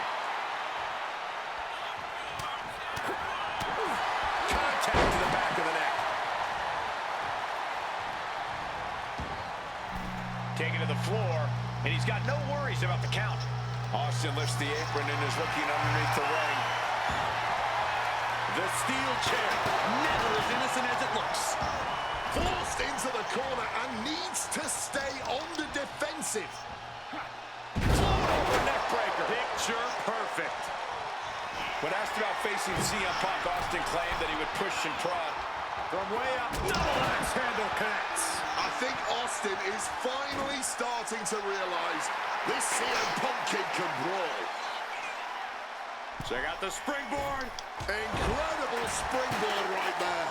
Contact to the back of the neck. Taken to the floor, and he's got no worries about the count. Austin lifts the apron and is looking underneath the ring. The steel chair, never as innocent as it looks. Forced into the corner and needs to stay on the defensive. Float over neck breaker. Picture perfect. When asked about facing CM Punk, Austin claimed that he would push and prod. From way up, double axe handle connects. I think Austin is finally starting to realize this CM Punk kid can brawl. Check out the springboard. Incredible springboard right there.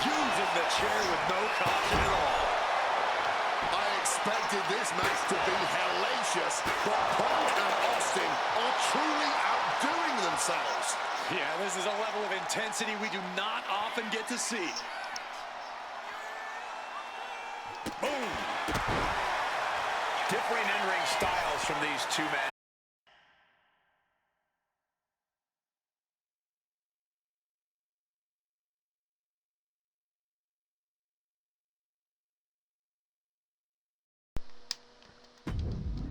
Using the chair with no caution at all. I expected this match to be hellacious, but Punk and Austin are truly outdoing themselves. Yeah, this is a level of intensity we do not often get to see. Boom! Differing in-ring styles from these two men.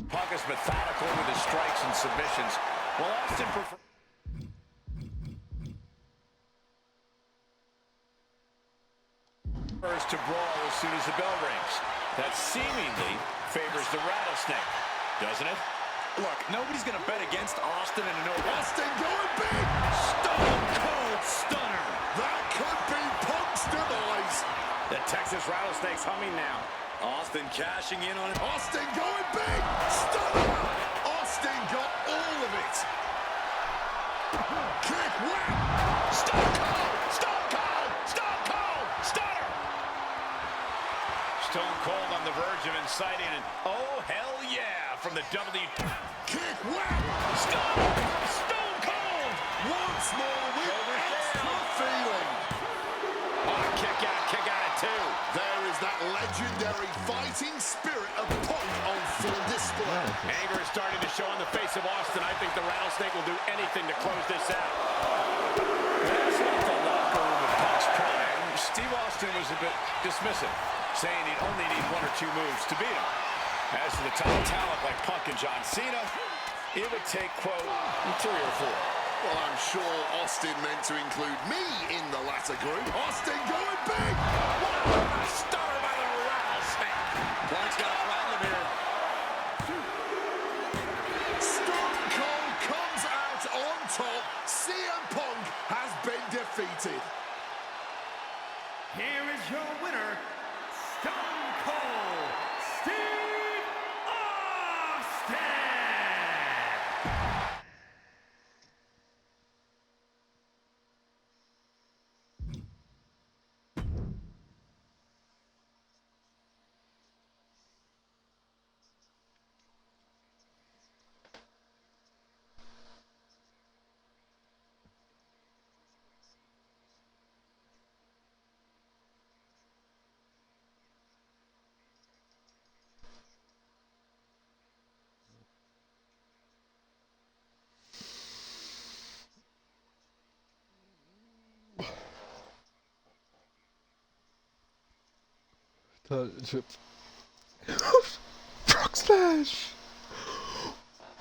Punk is methodical with his strikes and submissions, while Austin prefers to brawl as soon as the bell rings. That seemingly favors the rattlesnake, doesn't it? Look, nobody's going to bet against Austin in a no. Austin going big! Stone Cold Stunner! That could be Punk's demise. The Texas Rattlesnake's humming now. Austin cashing in on it. Austin going big! Stunner! Austin got all of it. Kick, whap! Stone Cold! Stone Cold! Stone Cold! Stunner! verge of inciting an oh hell yeah from the Kick, wow! Stone Cold! Once more with extra feeling. Oh, kick out at two. There is that legendary fighting spirit of Punk on full display. Anger is starting to show on the face of Austin. I think the Rattlesnake will do anything to close this out. That's not the locker room of Punk's prime. Steve Austin was a bit dismissive, saying he'd only need 1 or 2 moves to beat him. As to the top talent like Punk and John Cena, it would take, quote, 3 or 4. Well, I'm sure Austin meant to include me in the latter group. Austin going big! Wow! Started by the Rattlesnake. Punk's got a problem here. Stone Cold comes out on top. CM Punk has been defeated. Here is your winner, Stone Cold Steve Austin! Frog slash.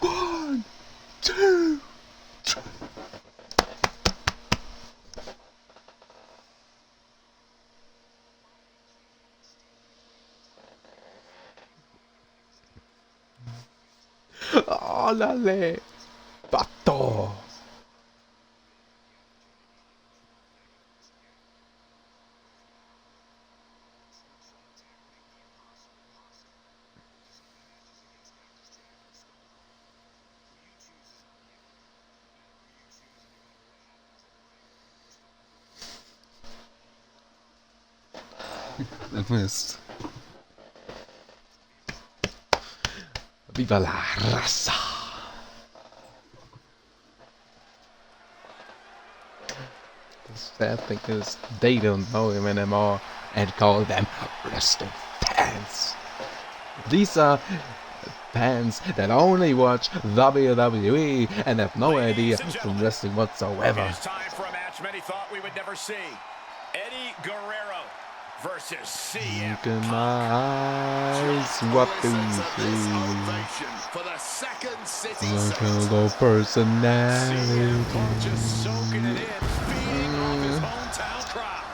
1, 2, 3. Órale, pato. Mist. Viva la raza! The sad thing is, they don't know him anymore and call them wrestling fans. These are fans that only watch WWE and have no idea from wrestling whatsoever. It's time for a match many thought we would never see. Eddie Guerrero versus CM Look in Punk. my eyes, what do you see? For the second city Like a set. low personality. CM Punk just soaking it in, feeding off his hometown crowd.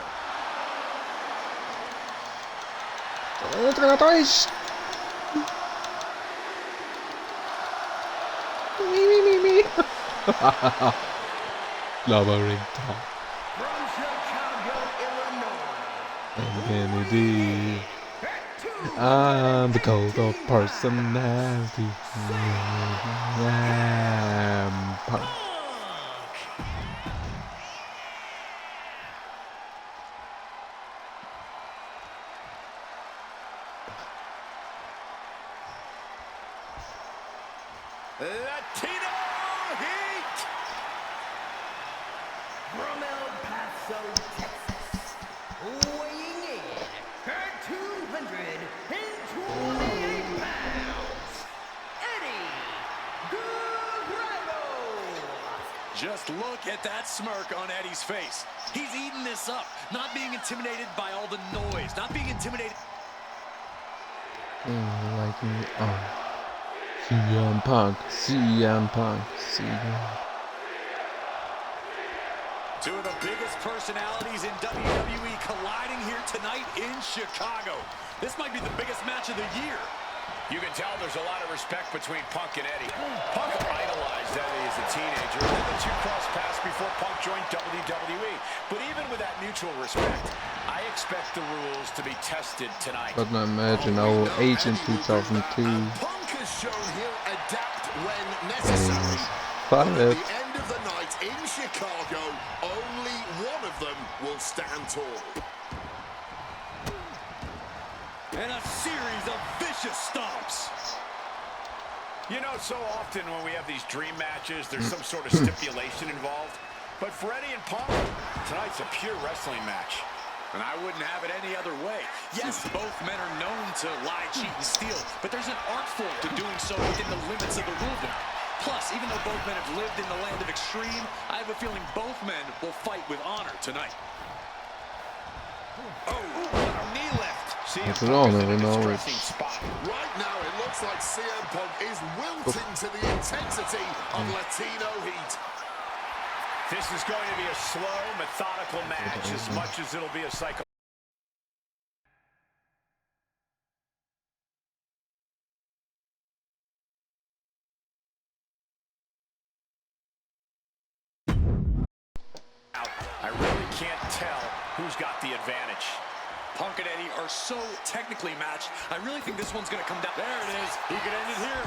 Blubbering top. From Chicago, Illinois, And Kennedy. at 2 I'm the cult of personality. Punk. Latino Heat. from El Paso, Texas, weighing in at 228 pounds, Eddie Guerrero. Just look at that smirk on Eddie's face. He's eating this up, not being intimidated by all the noise, not being intimidated. Like me on. CM Punk, CM Punk, CM. Two of the biggest personalities in WWE colliding here tonight in Chicago. This might be the biggest match of the year. You can tell there's a lot of respect between Punk and Eddie. Punk idolized Eddie as a teenager, and then the two crossed paths before Punk joined WWE. But even with that mutual respect, I expect the rules to be tested tonight. But now imagine our age in 2002. Punk has shown he'll adapt when And necessary. fuck At it. the end of the night in Chicago, only one of them will stand tall. And a series of vicious stomps. You know, so often when we have these dream matches, there's some sort of stipulation involved. But for Eddie and Punk, tonight's a pure wrestling match. And I wouldn't have it any other way. Yes, both men are known to lie, cheat, and steal, but there's an art form to doing so within the limits of the rulebook. Plus, even though both men have lived in the land of extreme, I have a feeling both men will fight with honor tonight. Oh, what a knee lift. CM It's Punk is honor, in a you know, distressing it's- spot. Right now, it looks like CM Punk is wilting to the intensity of Latino heat. This is going to be a slow, methodical match as much as it'll be a cycle. I really can't tell who's got the advantage. Punk and Eddie are so technically matched. I really think this one's going to come down. There it is. He could end it here.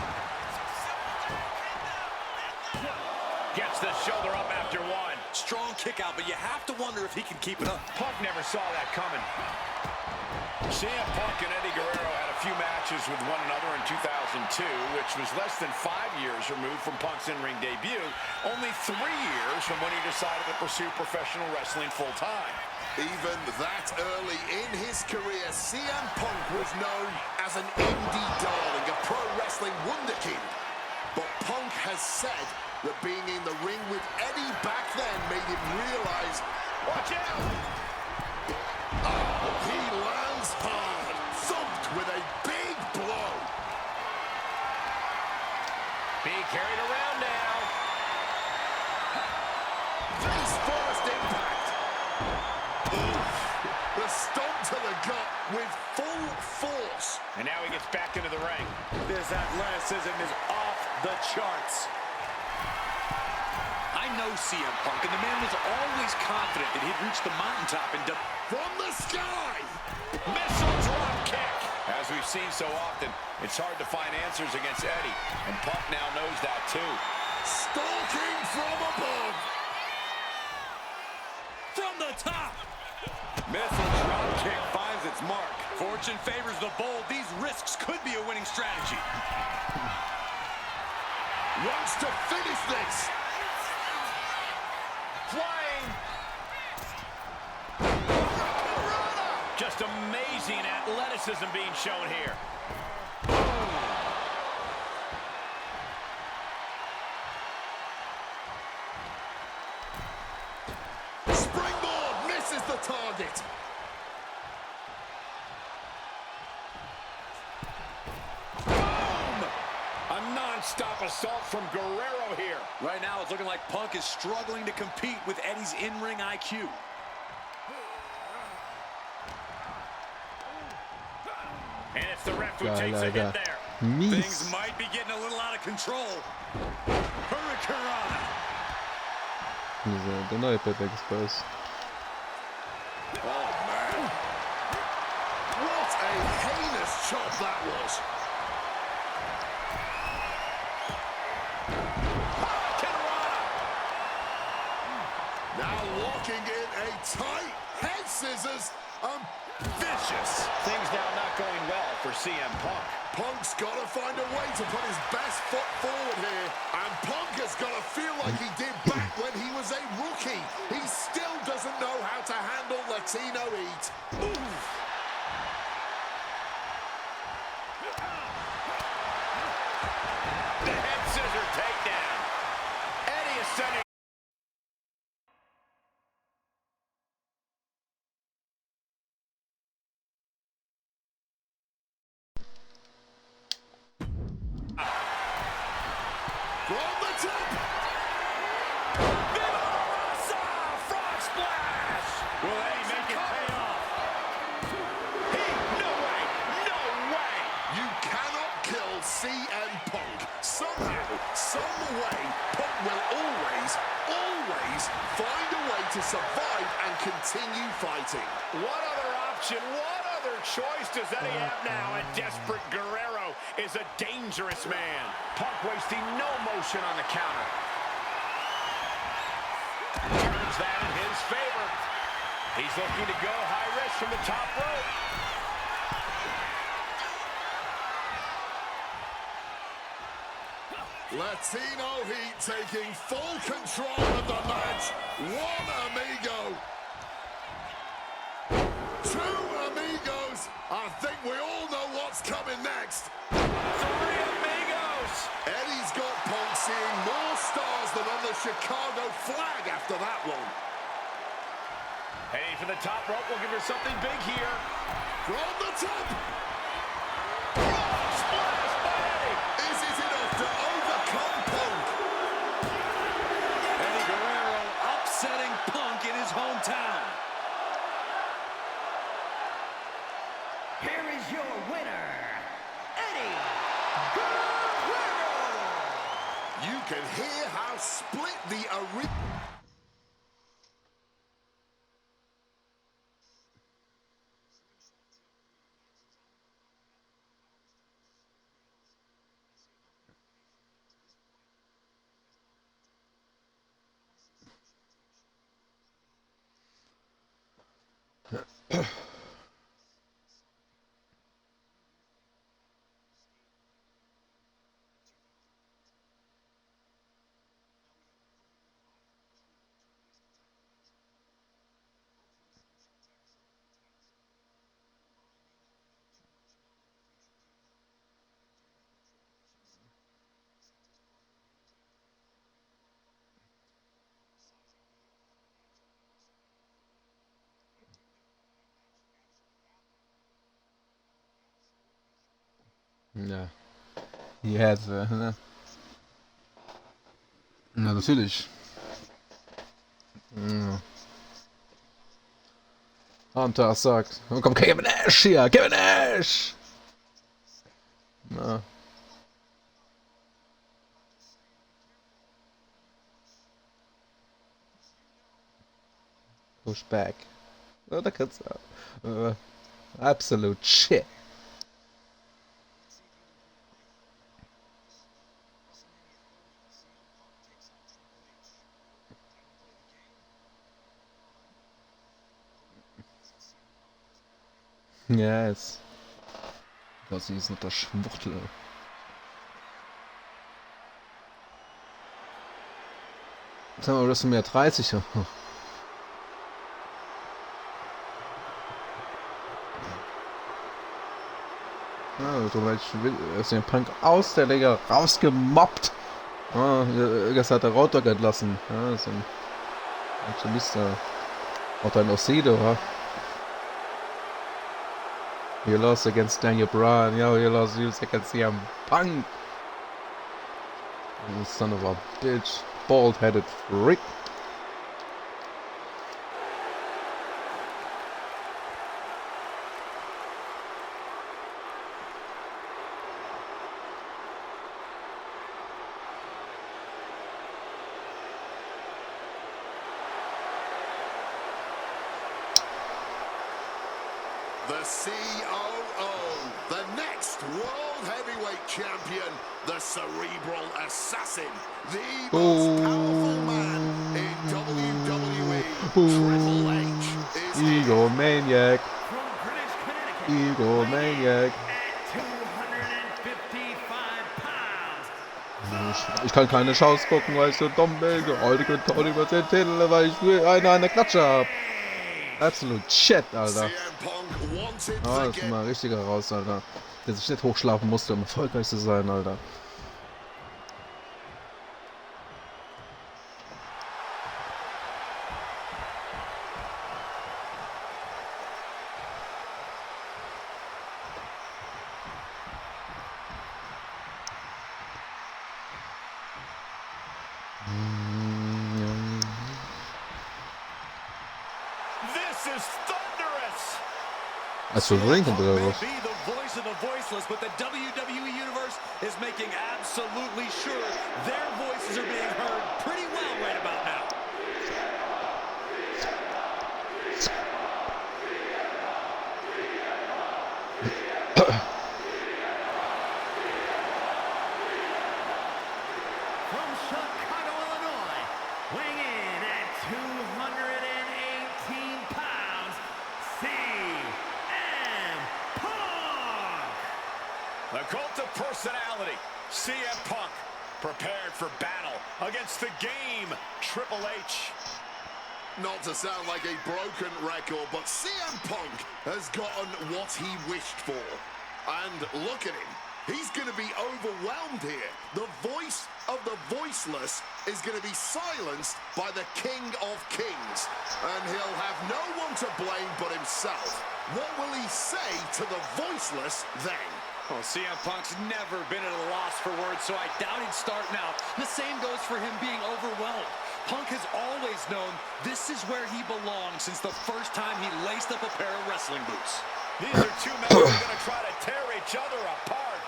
Gets the shoulder up after one. Strong kick out, but you have to wonder if he can keep it up. Punk never saw that coming. CM Punk and Eddie Guerrero had a few matches with one another in 2002, which was less than 5 years removed from Punk's in-ring debut, only 3 years from when he decided to pursue professional wrestling full-time. Even that early in his career, CM Punk was known as an indie darling, a pro wrestling wunderkind. But Punk has said that being in the ring with Eddie back then made him realize, Watch out! oh, he lands hard, thumped with a big blow. Being carried around now. Face first impact. Oof. The stomp to the gut with full force. And now he gets back into the ring. This athleticism is off the charts. I know CM Punk, and the man was always confident that he'd reach the mountaintop in From the sky. Missile drop kick. As we've seen so often, it's hard to find answers against Eddie, and Punk now knows that too. Stalking from above. from the top. Missile drop kick finds its mark. Fortune favors the bold. These risks could be a winning strategy. Wants to finish this. Flying. Just amazing athleticism being shown here. Springboard misses the target. Boom! A non-stop assault from Guerrero here. Right now, it's looking like Punk is struggling to compete with Eddie's in-ring IQ. And it's the ref who takes a hit there. Things might be getting a little out of control. Hurricanrana. The neue Payback Express. Oh, man. What a heinous chop that was. Now locking in a tight head scissors. Vicious. Things now not going well for CM Punk. Punk's got to find a way to put his best foot forward here. And Punk has got to feel like he did back when he was a rookie. He still doesn't know how to handle Latino heat. Ooh. The head scissor takedown. Eddie is sending. From the top. Viva la Raza! Frog splash! Will Eddie make it pay off? No way! No way! You cannot kill CM Punk. Somehow, some way, Punk will always find a way to survive and continue fighting. What other option, what other choice does Eddie have now? A desperate Guerrero is a dangerous man. Punk wasting no motion on the counter. Turns that in his favor. He's looking to go high risk from the top rope. Latino Heat taking full control of the match. One amigo. Two amigos. I think we all know what's coming next. Three amigos. Eddie's got Punk seeing more stars than on the Chicago flag after that one. Heading for the top rope, looking for something big here. From the top. Splash by Eddie. Is it enough to overcome Punk? Eddie Guerrero upsetting Punk in his hometown. Here is your winner, Eddie Guerrero. You can hear how split the arena. Ja. Jetzt, ne? Na, natürlich. Ja. Hunter sagt, oh, komm, Kevin Nash hier, Kevin Nash! Na. Push back. Oh, da kannst du. Absolute shit. Yes. Das ist nicht der Schwuchtel. Jetzt haben wir WrestleMania 30. Ja, so weit ist den Punk aus der Liga rausgemobbt. Ah, das hat der Rotor entlassen. Ja, so ein Aktionista. Auch ein Osido, ja. You lost against Daniel Bryan, yo, you lost against CM Punk. You son of a bitch, bald-headed freak. The COO, the next World Heavyweight Champion, the Cerebral Assassin, the most powerful man in WWE, Triple H, is here. Egomaniac, From British Connecticut, Egomaniac. at 255 pounds. Ich kann keine Shows gucken, weil ich so dumm bin. Heute könnt ihr über den Titel, weil ich eine Klatsche hab. Absolut shit, Alter. CM Punk wanted Ah, to das ist get mal richtiger raus, Alter. Der sich nicht hochschlafen musste, um erfolgreich zu sein, Alter. This is thunderous. Als wir Ring kommt oder May was? be the voice of the voiceless, but the WWE Universe is making absolutely sure their voices are being heard pretty well right about now. From Chicago, Illinois, weighing in at 218 pounds, CM Punk. The cult of personality, CM Punk. Prepared for battle against the game, Triple H. Not to sound like a broken record, but CM Punk has gotten what he wished for. And look at him. He's going to be overwhelmed here. The voice of the voiceless is going to be silenced by the King of Kings. And he'll have no one to blame but himself. What will he say to the voiceless then? Well, CM Punk's never been at a loss for words, so I doubt he'd start now. The same goes for him being overwhelmed. Punk has always known this is where he belongs since the first time he laced up a pair of wrestling boots. These are two men who are going to try to tear each other apart.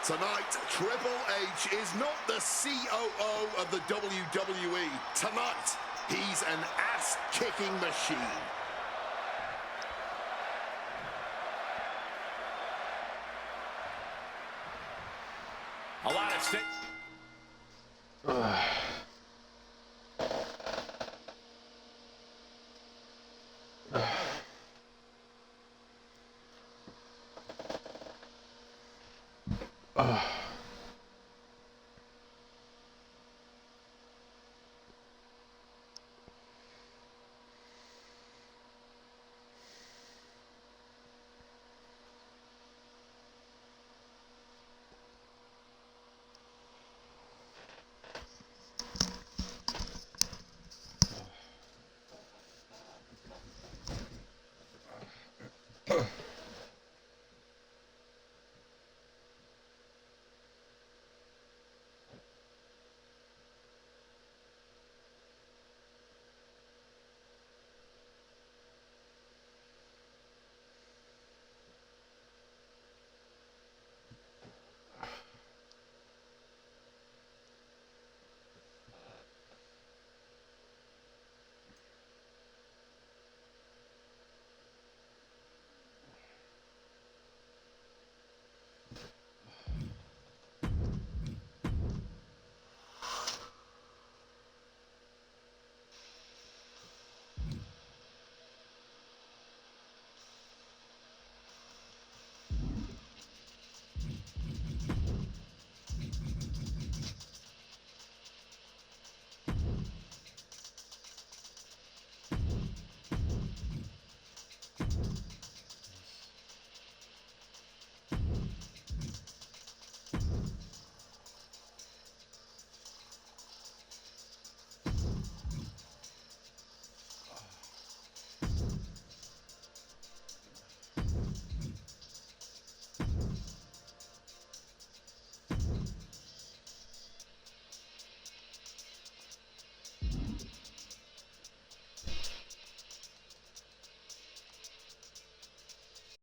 Tonight, Triple H is not the COO of the WWE. Tonight, he's an ass-kicking machine. A lot at stake.